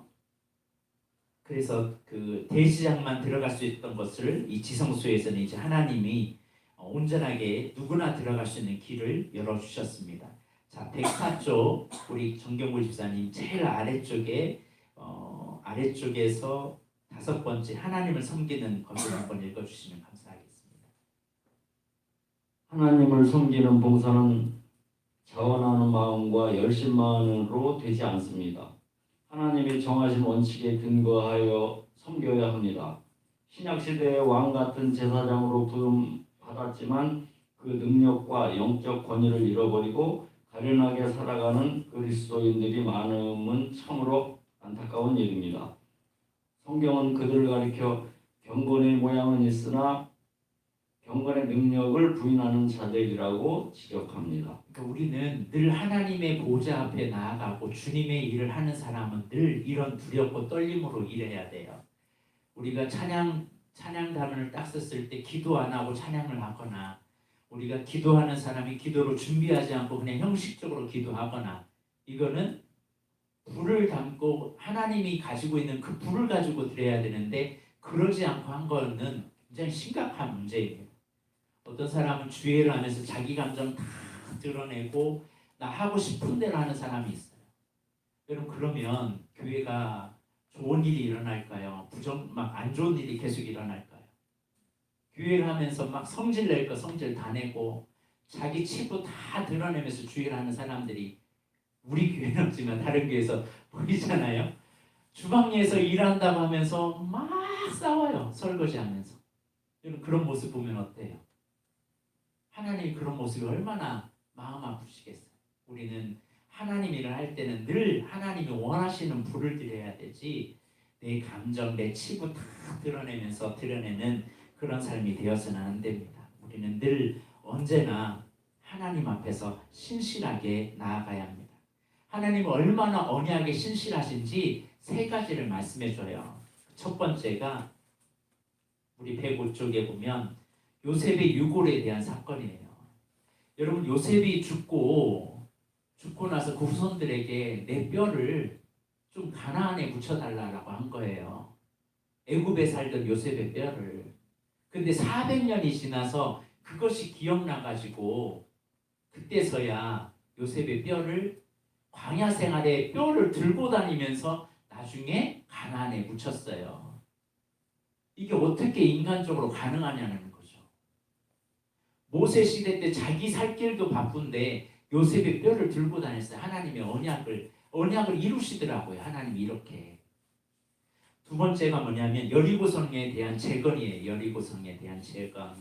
그래서 그 대지장만 들어갈 수 있던 것을 이 지성소에서는 이제 하나님이 온전하게 누구나 들어갈 수 있는 길을 열어주셨습니다. 자, 104쪽 우리 정경구 집사님 제일 아래쪽에서 5번째 하나님을 섬기는 것을 한번 읽어주시면 감사하겠습니다. 하나님을 섬기는 봉사는 자원하는 마음과 열심만으로 되지 않습니다. 하나님이 정하신 원칙에 근거하여 섬겨야 합니다. 신약시대의 왕같은 제사장으로 부름받았지만 그 능력과 영적 권위를 잃어버리고 가련하게 살아가는 그리스도인들이 많음은 참으로 안타까운 일입니다. 성경은 그들을 가리켜 경건의 모양은 있으나 경건의 능력을 부인하는 자들이라고 지적합니다. 그러니까 우리는 늘 하나님의 보좌 앞에 나아가고 주님의 일을 하는 사람은 늘 이런 두렵고 떨림으로 일해야 돼요. 우리가 찬양단을 딱 썼을 때 기도 안 하고 찬양을 하거나 우리가 기도하는 사람이 기도를 준비하지 않고 그냥 형식적으로 기도하거나 이거는 불을 담고 하나님이 가지고 있는 그 불을 가지고 드려야 되는데 그러지 않고 한 거는 굉장히 심각한 문제예요. 어떤 사람은 주의를 하면서 자기 감정 다 드러내고 나 하고 싶은 대로 하는 사람이 있어요. 여러분 그러면 교회가 좋은 일이 일어날까요? 막 안 좋은 일이 계속 일어날까요? 교회를 하면서 막 성질 낼 거 성질 다 내고 자기 치부 다 드러내면서 주의를 하는 사람들이 우리 교회는 없지만 다른 교회에서 보이잖아요. 주방에서 일한다고 하면서 막 싸워요. 설거지하면서. 여러분 그런 모습 보면 어때요? 하나님이 그런 모습이 얼마나 마음 아프시겠어요. 우리는 하나님 일을 할 때는 늘 하나님이 원하시는 불을 드려야 되지 내 감정, 내 치부 다 드러내는 그런 삶이 되어서는 안 됩니다. 우리는 늘 언제나 하나님 앞에서 신실하게 나아가야 합니다. 하나님은 얼마나 언약에 신실하신지 3가지를 말씀해 줘요. 첫 번째가 우리 105쪽에 보면 요셉의 유골에 대한 사건이에요. 여러분 요셉이 죽고 나서 그 후손들에게 내 뼈를 좀 가나안에 묻혀달라고 한 거예요. 애굽에 살던 요셉의 뼈를. 근데 400년이 지나서 그 그것이 기억나가지고 그때서야 요셉의 뼈를 광야 생활에 뼈를 들고 다니면서 나중에 가나안에 묻혔어요. 이게 어떻게 인간적으로 가능하냐는 거죠. 모세 시대 때 자기 살 길도 바쁜데 요셉의 뼈를 들고 다녔어요. 하나님의 언약을 이루시더라고요. 하나님이 이렇게. 두 번째가 뭐냐면 여리고성에 대한 재건이에요. 여리고성에 대한 재건.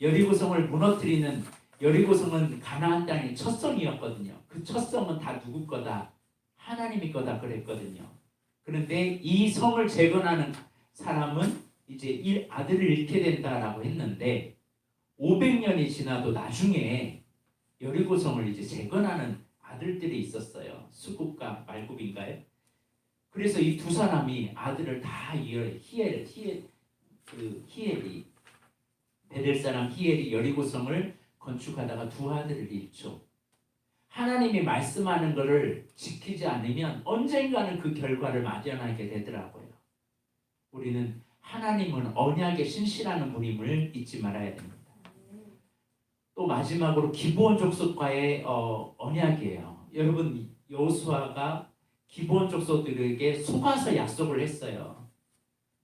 여리고성을 무너뜨리는, 여리고성은 가나안 땅의 첫 성이었거든요. 그 첫 성은 다 누구 거다? 하나님이 거다 그랬거든요. 그런데 이 성을 재건하는 사람은 이제 아들을 잃게 된다라고 했는데 500년이 지나도 나중에 여리고성을 이제 재건하는 아들들이 있었어요. 수굽과 말굽인가요? 그래서 이 두 사람이 아들을 다 히엘이 베델 사람 히엘이 여리고성을 건축하다가 두 아들을 잃죠. 하나님이 말씀하는 것을 지키지 않으면 언젠가는 그 결과를 맞이하게 되더라고요. 우리는 하나님은 언약의 신실하는 분임을 잊지 말아야 됩니다. 또 마지막으로 기브온 족속과의 언약이에요. 여러분, 여호수아가 기브온 족속들에게 속아서 약속을 했어요.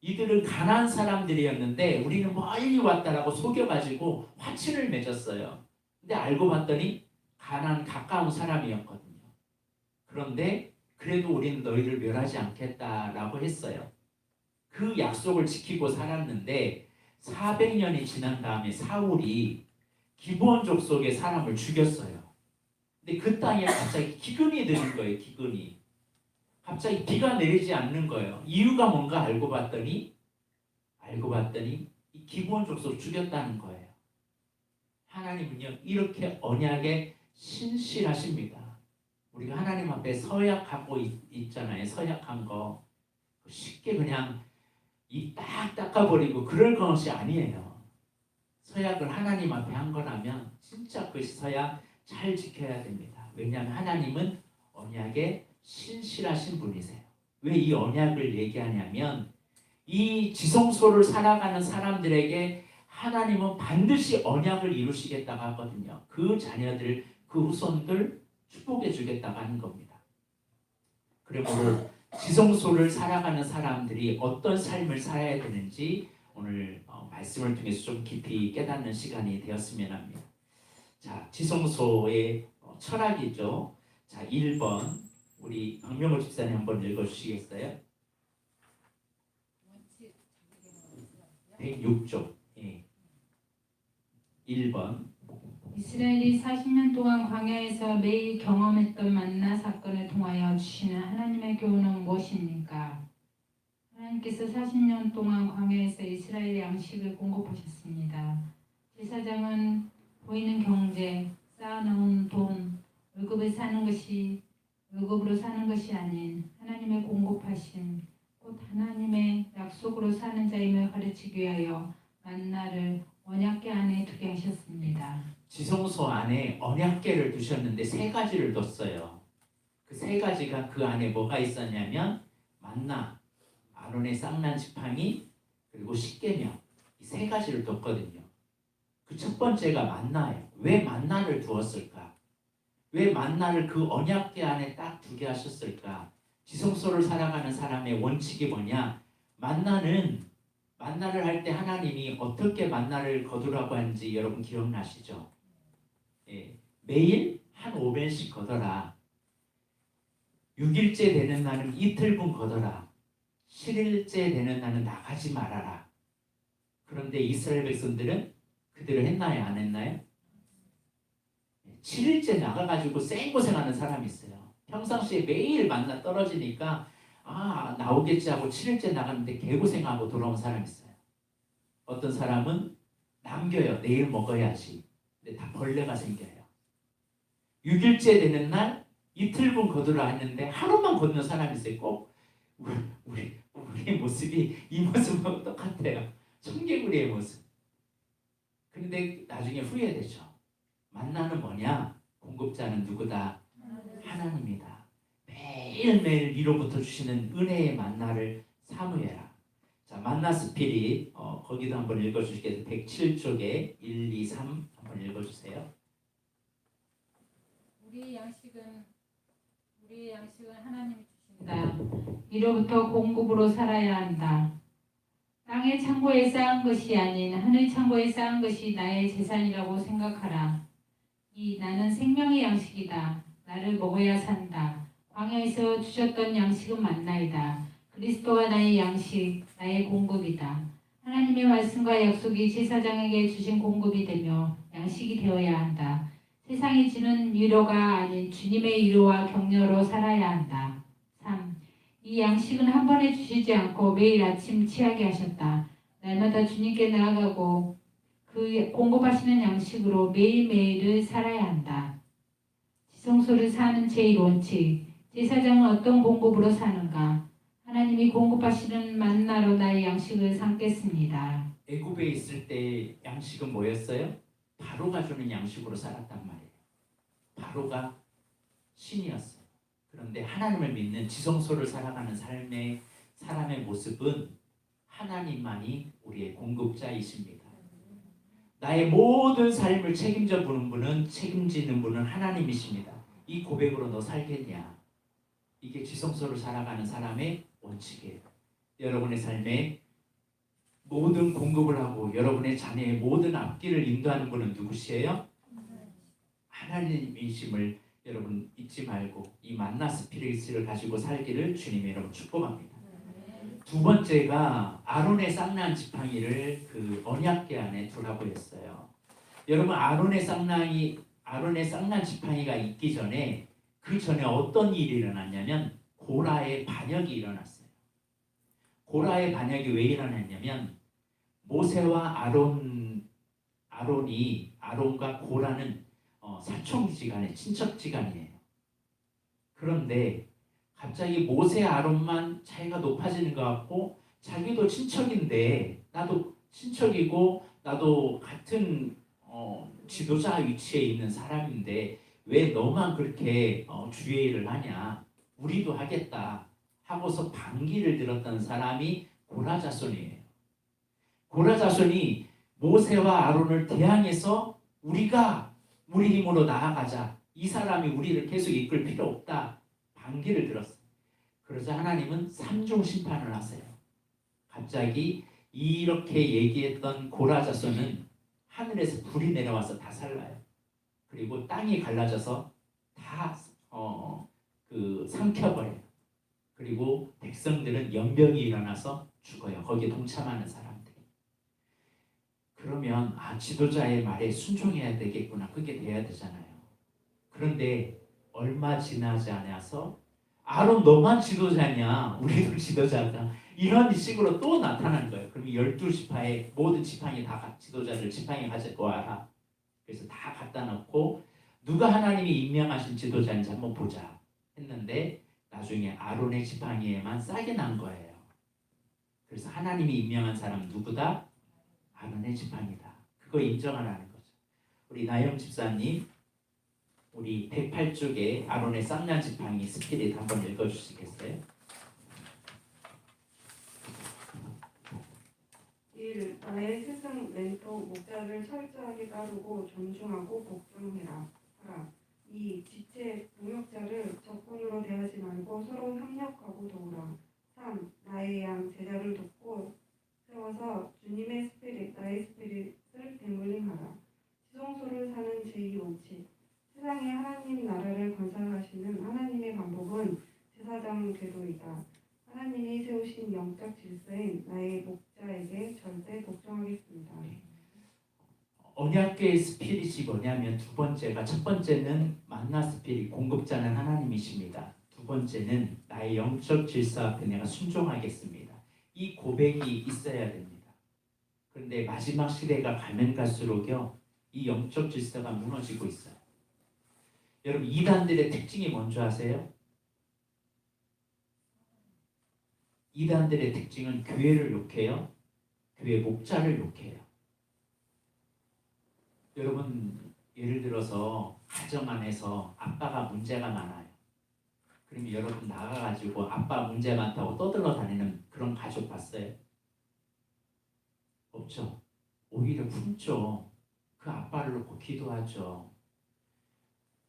이들은 가나안 사람들이었는데 우리는 멀리 왔다라고 속여가지고 화친을 맺었어요. 근데 알고 봤더니 가나안 가까운 사람이었거든요. 그런데 그래도 우리는 너희를 멸하지 않겠다라고 했어요. 그 약속을 지키고 살았는데 400년이 지난 다음에 사울이 기브온 족속의 사람을 죽였어요. 근데 그 땅에 갑자기 기근이 드는 거예요. 기근이. 갑자기 비가 내리지 않는 거예요. 이유가 뭔가 알고 봤더니 이 기브온 족속 죽였다는 거예요. 하나님은요 이렇게 언약에 신실하십니다. 우리가 하나님 앞에 서약하고 있잖아요. 서약한 거 쉽게 그냥 입 딱 닦아버리고 그럴 것이 아니에요. 서약을 하나님 앞에 한 거라면 진짜 그 서약 잘 지켜야 됩니다. 왜냐하면 하나님은 언약에 신실하신 분이세요. 왜 이 언약을 얘기하냐면 이 지성소를 살아가는 사람들에게 하나님은 반드시 언약을 이루시겠다고 하거든요. 그 자녀들, 그 후손들 축복해 주겠다고 하는 겁니다. 그러므로 지성소를 살아가는 사람들이 어떤 삶을 살아야 되는지 오늘 말씀을 통해서 좀 깊이 깨닫는 시간이 되었으면 합니다. 자, 지성소의 철학이죠. 자, 1번 우리 박명호 집사님 한번 읽어주시겠어요? 106쪽. 예. 1번. 이스라엘이 40년 동안 광야에서 매일 경험했던 만나 사건을 통하여 주시는 하나님의 교훈은 무엇입니까? 하나님께서 40년 동안 광야에서 이스라엘의 양식을 공급하셨습니다. 제사장은 보이는 경제, 쌓아놓은 돈, 월급으로 사는 것이 아닌 하나님의 공급하심, 곧 하나님의 약속으로 사는 자임을 가르치기 위하여 만나를 언약궤 안에 두게 하셨습니다. 지성소 안에 언약궤를 두셨는데 세 가지를 뒀어요. 그 세 가지가 그 안에 뭐가 있었냐면 만나, 아론의 쌍난 지팡이, 그리고 십계명, 이 세 가지를 뒀거든요. 그 첫 번째가 만나예요. 왜 만나를 두었을까? 왜 만나를 그 언약궤 안에 딱 두게 하셨을까? 지성소를 살아가는 사람의 원칙이 뭐냐? 만나를 할 때 하나님이 어떻게 만나를 거두라고 하는지 여러분 기억나시죠? 예, 매일 한 오벤씩 거둬라. 6일째 되는 날은 이틀분 거둬라. 7일째 되는 날은 나가지 말아라. 그런데 이스라엘 백성들은 그대로 했나요? 안 했나요? 7일째 나가가지고 생고생하는 사람이 있어요. 평상시에 매일 만나 떨어지니까 나오겠지 하고 7일째 나갔는데 개고생하고 돌아온 사람이 있어요. 어떤 사람은 남겨요. 내일 먹어야지. 근데 다 벌레가 생겨요. 6일째 되는 날 이틀분 거두라 했는데 하루만 걷는 사람이 있어요. 꼭 우리의 모습이 이 모습하고 똑같아요. 청개구리의 모습. 그런데 나중에 후회되죠. 만나는 뭐냐? 공급자는 누구다? 하나님이다. 매일매일 위로부터 주시는 은혜의 만나를 사모해라. 자, 만나 스피릿 거기도 한번 읽어주시겠어요? 107쪽에 1, 2, 3 한번 읽어주세요. 우리의 양식은 하나님이 주신다. 이로부터 공급으로 살아야 한다. 땅의 창고에 쌓은 것이 아닌 하늘 창고에 쌓은 것이 나의 재산이라고 생각하라. 나는 생명의 양식이다. 나를 먹어야 산다. 광야에서 주셨던 양식은 만나이다. 그리스도가 나의 양식, 나의 공급이다. 하나님의 말씀과 약속이 제사장에게 주신 공급이 되며 양식이 되어야 한다. 세상이 주는 위로가 아닌 주님의 위로와 격려로 살아야 한다. 3. 이 양식은 한 번에 주시지 않고 매일 아침 취하게 하셨다. 날마다 주님께 나아가고 그 공급하시는 양식으로 매일매일을 살아야 한다. 지성소를 사는 제1원칙. 제사장은 어떤 공급으로 사는가? 하나님이 공급하시는 만나로 나의 양식을 삼겠습니다. 애굽에 있을 때 양식은 뭐였어요? 바로가 주는 양식으로 살았단 말이에요. 바로가 신이었어요. 그런데 하나님을 믿는 지성소를 살아가는 사람의 모습은 하나님만이 우리의 공급자이십니다. 나의 모든 삶을 책임지는 분은 하나님이십니다. 이 고백으로 너 살겠냐? 이게 지성소를 살아가는 사람의 원칙이에요. 여러분의 삶에 모든 공급을 하고 여러분의 자녀의 모든 앞길을 인도하는 분은 누구시에요? 하나님이심을 여러분 잊지 말고 이 만나 스피릿을 가지고 살기를 주님의 이름으로 축복합니다. 두 번째가 아론의 쌍난 지팡이를 그 언약궤 안에 두라고 했어요. 여러분 아론의 쌍난 지팡이가 있기 전에 그 전에 어떤 일이 일어났냐면 고라의 반역이 일어났어요. 고라의 반역이 왜 일어났냐면 모세와 아론과 고라는 사촌지간의 친척지간이에요. 그런데 갑자기 모세 아론만 차이가 높아지는 것 같고 자기도 친척인데 나도 친척이고 나도 같은 지도자 위치에 있는 사람인데 왜 너만 그렇게 주의를 하냐? 우리도 하겠다 하고서 반기를 들었던 사람이 고라 자손이에요. 고라 자손이 모세와 아론을 대항해서 우리가 우리 힘으로 나아가자. 이 사람이 우리를 계속 이끌 필요 없다. 반기를 들었어요. 그러자 하나님은 삼중 심판을 하세요. 갑자기 이렇게 얘기했던 고라 자손은 하늘에서 불이 내려와서 다 살라요. 그리고 땅이 갈라져서 다 삼켜버려요. 그리고 백성들은 연병이 일어나서 죽어요. 거기에 동참하는 사람들이. 그러면 지도자의 말에 순종해야 되겠구나. 그게 돼야 되잖아요. 그런데 얼마 지나지 않아서 아론 너만 지도자냐? 우리도 지도자다. 이런 식으로 또 나타난 거예요. 그럼 12지파의 모든 지팡이 다 지도자들 지팡이 가지고 와라. 그래서 다 갖다 놓고 누가 하나님이 임명하신 지도자인지 한번 보자 했는데 나중에 아론의 지팡이에만 싹이 난 거예요. 그래서 하나님이 임명한 사람 누구다? 아론의 지팡이다. 그거 인정하라는 거죠. 우리 나영 집사님 우리 108쪽에 아론의 쌍난 지팡이 스피릿 한번 읽어주시겠어요? 1. 나의 스승 멘토 목자를 철저하게 따르고 존중하고 복종해라. 2. 지체 동역자를 적군으로 대하지 말고 서로 협력하고 도우라. 3. 나의 양 제자를 돕고 세워서 주님의 스피릿 나의 스피릿을 댕글링하라. 지성소를 사는 제2원칙. 세상에 하나님 나라를 건설하시는 하나님의 방법은 제사장 제도이다. 하나님이 세우신 영적 질서인 나의 목자에게 절대 복종하겠습니다. 언약궤의 스피릿이 뭐냐면 두 번째가 첫 번째는 만나 스피릿 공급자는 하나님이십니다. 두 번째는 나의 영적 질서 앞에 내가 순종하겠습니다. 이 고백이 있어야 됩니다. 그런데 마지막 시대가 가면 갈수록요 이 영적 질서가 무너지고 있어요. 여러분 이단들의 특징이 뭔지 아세요? 이단들의 특징은 교회를 욕해요. 교회 목자를 욕해요. 여러분 예를 들어서 가정 안에서 아빠가 문제가 많아요. 그러면 여러분 나가가지고 아빠 문제 많다고 떠들러 다니는 그런 가족 봤어요? 없죠. 오히려 품죠. 그 아빠를 놓고 기도하죠.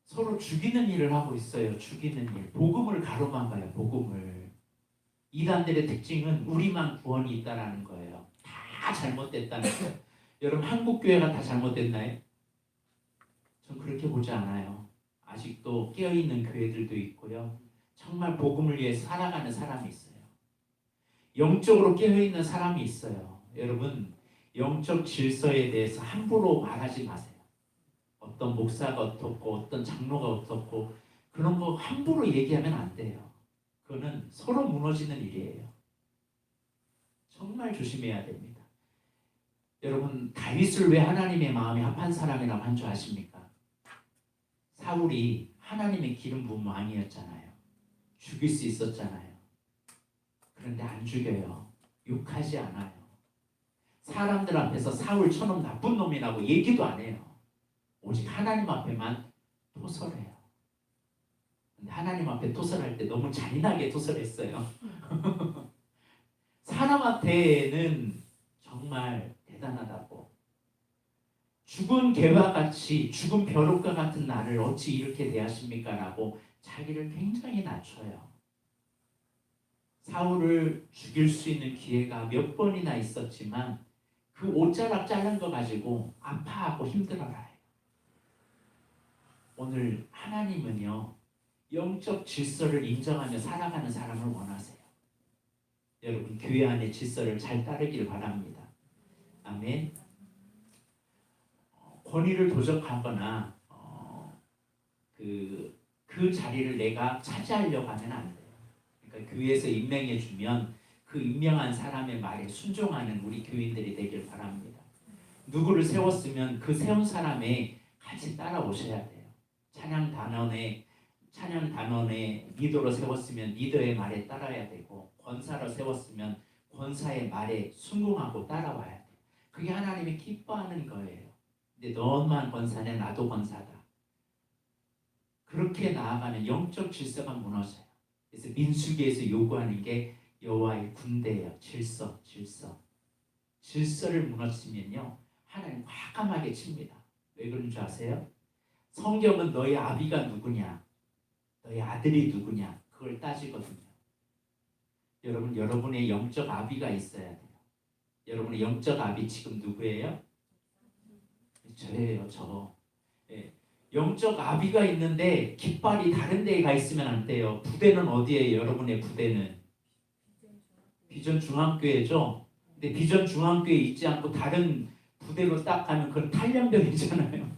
서로 죽이는 일을 하고 있어요. 죽이는 일. 복음을 가로막아요. 복음을. 이단들의 특징은 우리만 구원이 있다라는 거예요. 다 잘못됐다는 거예요. 여러분 한국 교회가 다 잘못됐나요? 전 그렇게 보지 않아요. 아직도 깨어있는 교회들도 있고요. 정말 복음을 위해 살아가는 사람이 있어요. 영적으로 깨어있는 사람이 있어요. 여러분 영적 질서에 대해서 함부로 말하지 마세요. 어떤 목사가 어떻고 어떤 장로가 어떻고 그런 거 함부로 얘기하면 안 돼요. 그거는 서로 무너지는 일이에요. 정말 조심해야 됩니다. 여러분 다윗을 왜 하나님의 마음에 합한 사람이라고 한 줄 아십니까? 사울이 하나님의 기름 부은 왕이었잖아요. 죽일 수 있었잖아요. 그런데 안 죽여요. 욕하지 않아요. 사람들 앞에서 사울 저놈 나쁜 놈이라고 얘기도 안 해요. 오직 하나님 앞에만 토설해요. 근데 하나님 앞에 토설할 때 너무 잔인하게 토설했어요. 사람한테는 정말 대단하다고. 죽은 개와 같이 죽은 벼룩과 같은 나를 어찌 이렇게 대하십니까? 라고 자기를 굉장히 낮춰요. 사울을 죽일 수 있는 기회가 몇 번이나 있었지만 그 옷자락 자른 거 가지고 아파하고 힘들어라요. 오늘 하나님은요 영적 질서를 인정하며 살아가는 사람을 원하세요. 여러분 교회 안의 질서를 잘 따르길 바랍니다. 아멘. 권위를 도적하거나 그 자리를 내가 차지하려고 하면 안 돼요. 그러니까 교회에서 임명해 주면 그 임명한 사람의 말에 순종하는 우리 교인들이 되길 바랍니다. 누구를 세웠으면 그 세운 사람에 같이 따라오셔야 돼요. 찬양 단원의 리더로 세웠으면 리더의 말에 따라야 되고 권사로 세웠으면 권사의 말에 순종하고 따라와야 돼요. 그게 하나님이 기뻐하는 거예요. 근데 너만 권사냐 나도 권사다. 그렇게 나아가면 영적 질서가 무너져요. 그래서 민수기에서 요구하는 게 여호와의 군대예요. 질서를 무너뜨리면요 하나님 과감하게 칩니다. 왜 그런 줄 아세요? 성경은 너의 아비가 누구냐, 너의 아들이 누구냐 그걸 따지거든요. 여러분 여러분의 영적 아비가 있어야 돼요. 여러분의 영적 아비 지금 누구예요? 저예요. 저. 예. 영적 아비가 있는데 깃발이 다른 데에 가 있으면 안 돼요. 부대는 어디예요? 여러분의 부대는 비전 중앙교회죠. 근데 비전 중앙교회에 있지 않고 다른 부대로 딱 가면 그건 탈련병이잖아요.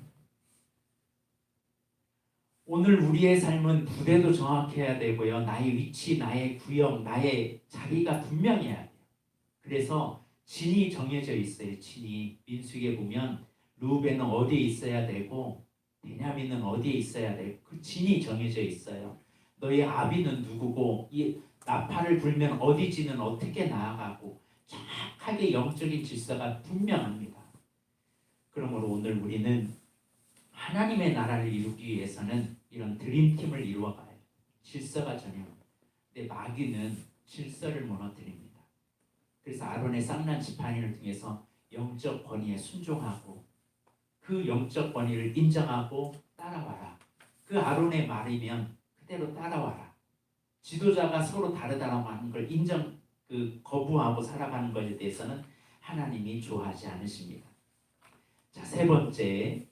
오늘 우리의 삶은 부대도 정확해야 되고요. 나의 위치, 나의 구역, 나의 자리가 분명해야 돼요. 그래서 진이 정해져 있어요. 진이 민수기에 보면 루벤은 어디에 있어야 되고 베냐민은 어디에 있어야 되고 그 진이 정해져 있어요. 너의 아비는 누구고 이 나팔을 불면 어디지는 어떻게 나아가고 정확하게 영적인 질서가 분명합니다. 그러므로 오늘 우리는 하나님의 나라를 이루기 위해서는 이런 드림팀을 이루어가요. 질서가 전혀. 근데 마귀는 질서를 무너뜨립니다. 그래서 아론의 쌍난 지팡이를 통해서 영적 권위에 순종하고 그 영적 권위를 인정하고 따라와라. 그 아론의 말이면 그대로 따라와라. 지도자가 서로 다르다라고 하는 걸 거부하고 살아가는 것에 대해서는 하나님이 좋아하지 않으십니다. 자, 세 번째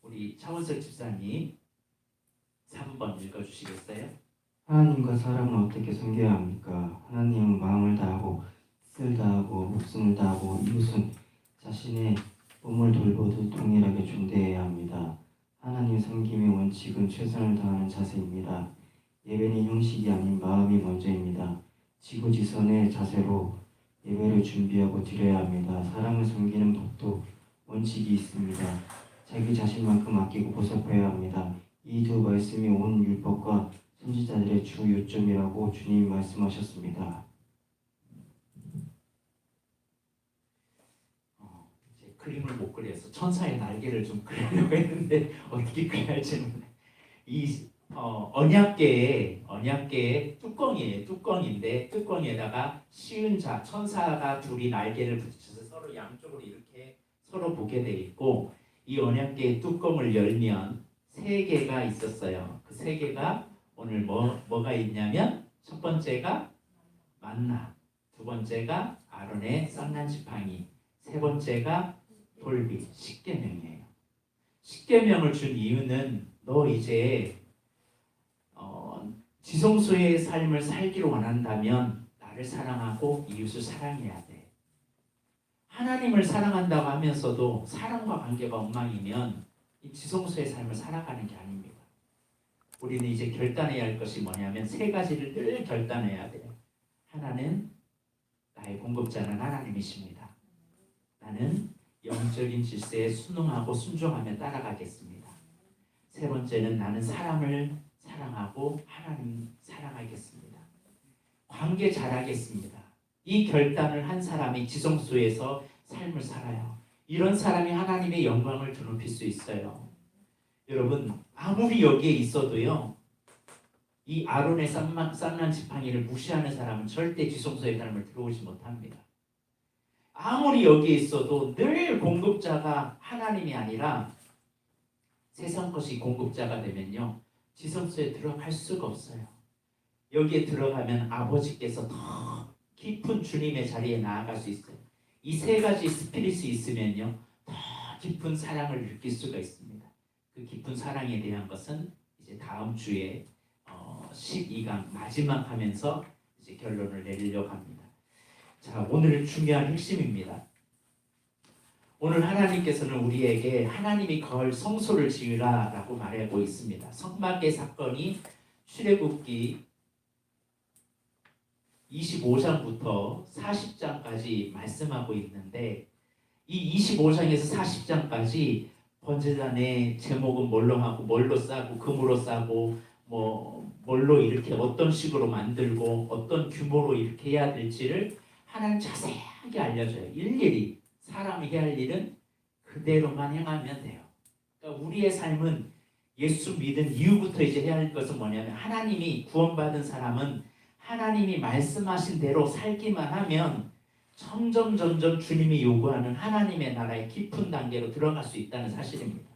우리 차원석 집사님 3번 읽어주시겠어요? 하나님과 사람은 어떻게 섬겨야 합니까? 하나님은 마음을 다하고 뜻을 다하고 목숨을 다하고 이웃은 자신의 몸을 돌보듯 동일하게 존대해야 합니다. 하나님 섬김의 원칙은 최선을 다하는 자세입니다. 예배는 형식이 아닌 마음이 먼저입니다. 지고지선의 자세로 예배를 준비하고 드려야 합니다. 사람을 섬기는 법도 원칙이 있습니다. 자기 자신만큼 아끼고 보살펴야 합니다. 이 두 말씀이 온 율법과 선지자들의 주 요점이라고 주님이 말씀하셨습니다. 이제 그림을 못 그려서 천사의 날개를 좀 그리려고 했는데 어떻게 그려야 할지 이 언약궤의 뚜껑이에요. 뚜껑인데 뚜껑에다가 시은 자 천사가 둘이 날개를 붙여서 서로 양쪽으로 이렇게 서로 보게 돼 있고 이 언약궤의 뚜껑을 열면 세 개가 있었어요. 그 세 개가 오늘 뭐가 있냐면 첫 번째가 만나, 두 번째가 아론의 쌍난 지팡이, 세 번째가 돌비 십계명이에요. 십계명을 준 이유는 너 이제 지성소의 삶을 살기를 원한다면 나를 사랑하고 이웃을 사랑해야 돼. 하나님을 사랑한다고 하면서도 사랑과 관계가 엉망이면 이 지성소의 삶을 살아가는 게 아닙니다. 우리는 이제 결단해야 할 것이 뭐냐면 세 가지를 늘 결단해야 돼요. 하나는 나의 공급자는 하나님이십니다. 나는 영적인 질서에 순응하고 순종하며 따라가겠습니다. 세 번째는 나는 사람을 사랑하고 하나님 사랑하겠습니다. 관계 잘하겠습니다. 이 결단을 한 사람이 지성소에서 삶을 살아요. 이런 사람이 하나님의 영광을 드높일 수 있어요. 여러분 아무리 여기에 있어도요. 이 아론의 쌍난 지팡이를 무시하는 사람은 절대 지성소의 삶을 들어오지 못합니다. 아무리 여기에 있어도 늘 공급자가 하나님이 아니라 세상 것이 공급자가 되면요. 지성소에 들어갈 수가 없어요. 여기에 들어가면 아버지께서 더 깊은 주님의 자리에 나아갈 수 있어요. 이 세 가지 스피릿이 있으면요. 더 깊은 사랑을 느낄 수가 있습니다. 그 깊은 사랑에 대한 것은 이제 다음 주에 12강 마지막 하면서 이제 결론을 내리려고 합니다. 자, 오늘 중요한 핵심입니다. 오늘 하나님께서는 우리에게 하나님이 거할 성소를 지으라 라고 말하고 있습니다. 성막의 사건이 출애굽기 25장부터 40장까지 말씀하고 있는데 이 25장에서 40장까지 번제단의 제목은 뭘로 하고 뭘로 싸고 금으로 싸고 뭘로 이렇게 어떤 식으로 만들고 어떤 규모로 이렇게 해야 될지를 하나님 자세하게 알려줘요. 일일이 사람이 해야 할 일은 그대로만 행하면 돼요. 그러니까 우리의 삶은 예수 믿은 이후부터 이제 해야 할 것은 뭐냐면 하나님이 구원받은 사람은 하나님이 말씀하신 대로 살기만 하면 점점 주님이 요구하는 하나님의 나라의 깊은 단계로 들어갈 수 있다는 사실입니다.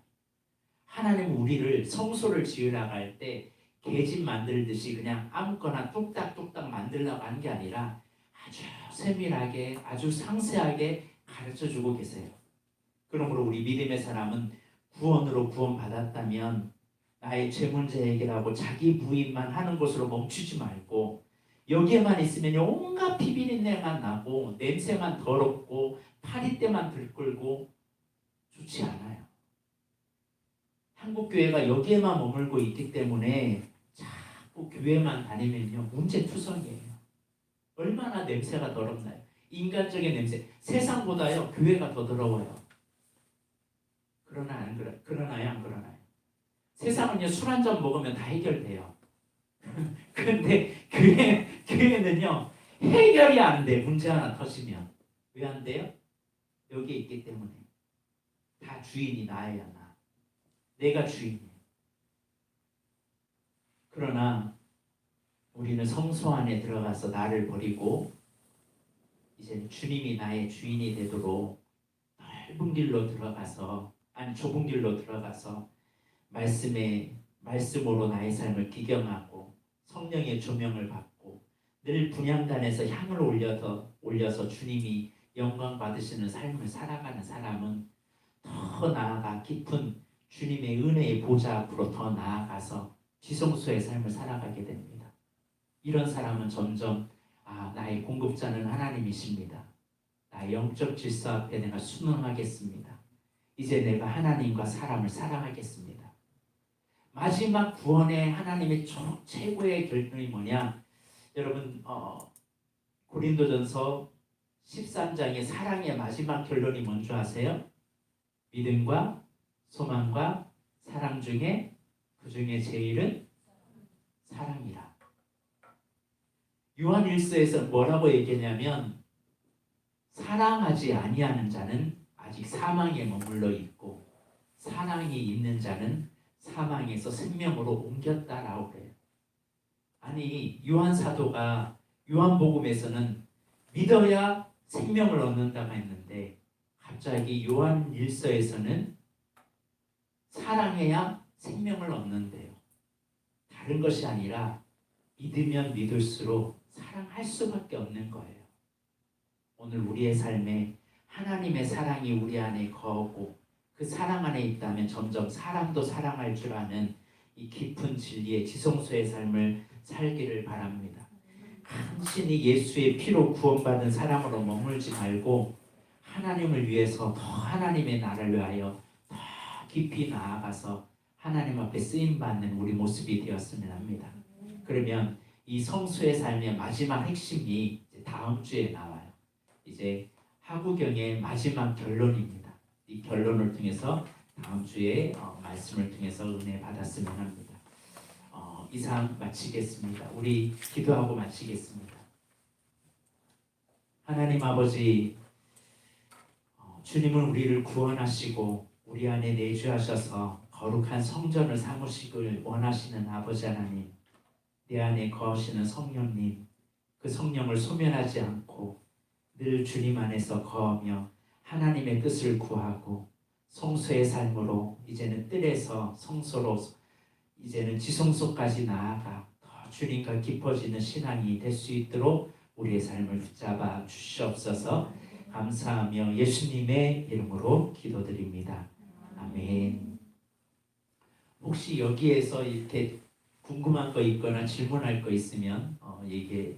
하나님은 우리를 성소를 지으라고 할 때 계집 만들듯이 그냥 아무거나 뚝딱뚝딱 만들려고 하는 게 아니라 아주 세밀하게 아주 상세하게 가르쳐주고 계세요. 그러므로 우리 믿음의 사람은 구원으로 구원받았다면 나의 죄 문제 해결하고 자기 부인만 하는 것으로 멈추지 말고 여기에만 있으면 온갖 피비린내만 나고 냄새만 더럽고 파리때만 들끓고 좋지 않아요. 한국교회가 여기에만 머물고 있기 때문에 자꾸 교회만 다니면요 문제투성이에요. 얼마나 냄새가 더럽나요? 인간적인 냄새. 세상보다요 교회가 더 더러워요. 그러나요 안 그러나요? 세상은요 술 한 잔 먹으면 다 해결돼요. 그런데 교회는요 해결이 안 돼. 문제 하나 터지면. 왜 안 돼요? 여기에 있기 때문에. 다 주인이 나예요. 나. 내가 주인이에요. 그러나 우리는 성소 안에 들어가서 나를 버리고 이제 주님이 나의 주인이 되도록 넓은 길로 들어가서 좁은 길로 들어가서 말씀으로 나의 삶을 기경하고 성령의 조명을 받고 늘 분향단에서 향을 올려서 주님이 영광 받으시는 삶을 살아가는 사람은 더 나아가 깊은 주님의 은혜의 보좌 앞으로 더 나아가서 지성소의 삶을 살아가게 됩니다. 이런 사람은 점점 나의 공급자는 하나님이십니다. 나의 영적 질서 앞에 내가 순응하겠습니다. 이제 내가 하나님과 사람을 사랑하겠습니다. 마지막 구원의 하나님의 최고의 결론이 뭐냐? 여러분 고린도전서 13장의 사랑의 마지막 결론이 뭔지 아세요? 믿음과 소망과 사랑 중에 그 중에 제일은 사랑이라. 요한 1서에서 뭐라고 얘기했냐면 사랑하지 아니하는 자는 아직 사망에 머물러 있고 사랑이 있는 자는 사망에서 생명으로 옮겼다라고 그래요. 아니 요한 사도가 요한복음에서는 믿어야 생명을 얻는다고 했는데 갑자기 요한 일서에서는 사랑해야 생명을 얻는데요. 다른 것이 아니라 믿으면 믿을수록 사랑할 수밖에 없는 거예요. 오늘 우리의 삶에 하나님의 사랑이 우리 안에 거하고 그 사랑 안에 있다면 점점 사람도 사랑할 줄 아는 이 깊은 진리의 지성소의 삶을 살기를 바랍니다. 간신히 예수의 피로 구원받은 사람으로 머물지 말고 하나님을 위해서 더 하나님의 나라를 위하여 더 깊이 나아가서 하나님 앞에 쓰임받는 우리 모습이 되었으면 합니다. 그러면 이 성수의 삶의 마지막 핵심이 이제 다음 주에 나와요. 이제 하구경의 마지막 결론입니다. 이 결론을 통해서 다음 주에 말씀을 통해서 은혜 받았으면 합니다. 이상 마치겠습니다. 우리 기도하고 마치겠습니다. 하나님 아버지, 주님은 우리를 구원하시고 우리 안에 내주하셔서 거룩한 성전을 삼으시길 원하시는 아버지 하나님, 내 안에 거하시는 성령님, 그 성령을 소멸하지 않고 늘 주님 안에서 거하며 하나님의 뜻을 구하고 성소의 삶으로 이제는 뜰에서 성소로 이제는 지성소까지 나아가 더 주님과 깊어지는 신앙이 될 수 있도록 우리의 삶을 붙잡아 주시옵소서. 감사하며 예수님의 이름으로 기도드립니다. 아멘. 혹시 여기에서 이렇게 궁금한 거 있거나 질문할 거 있으면 얘기해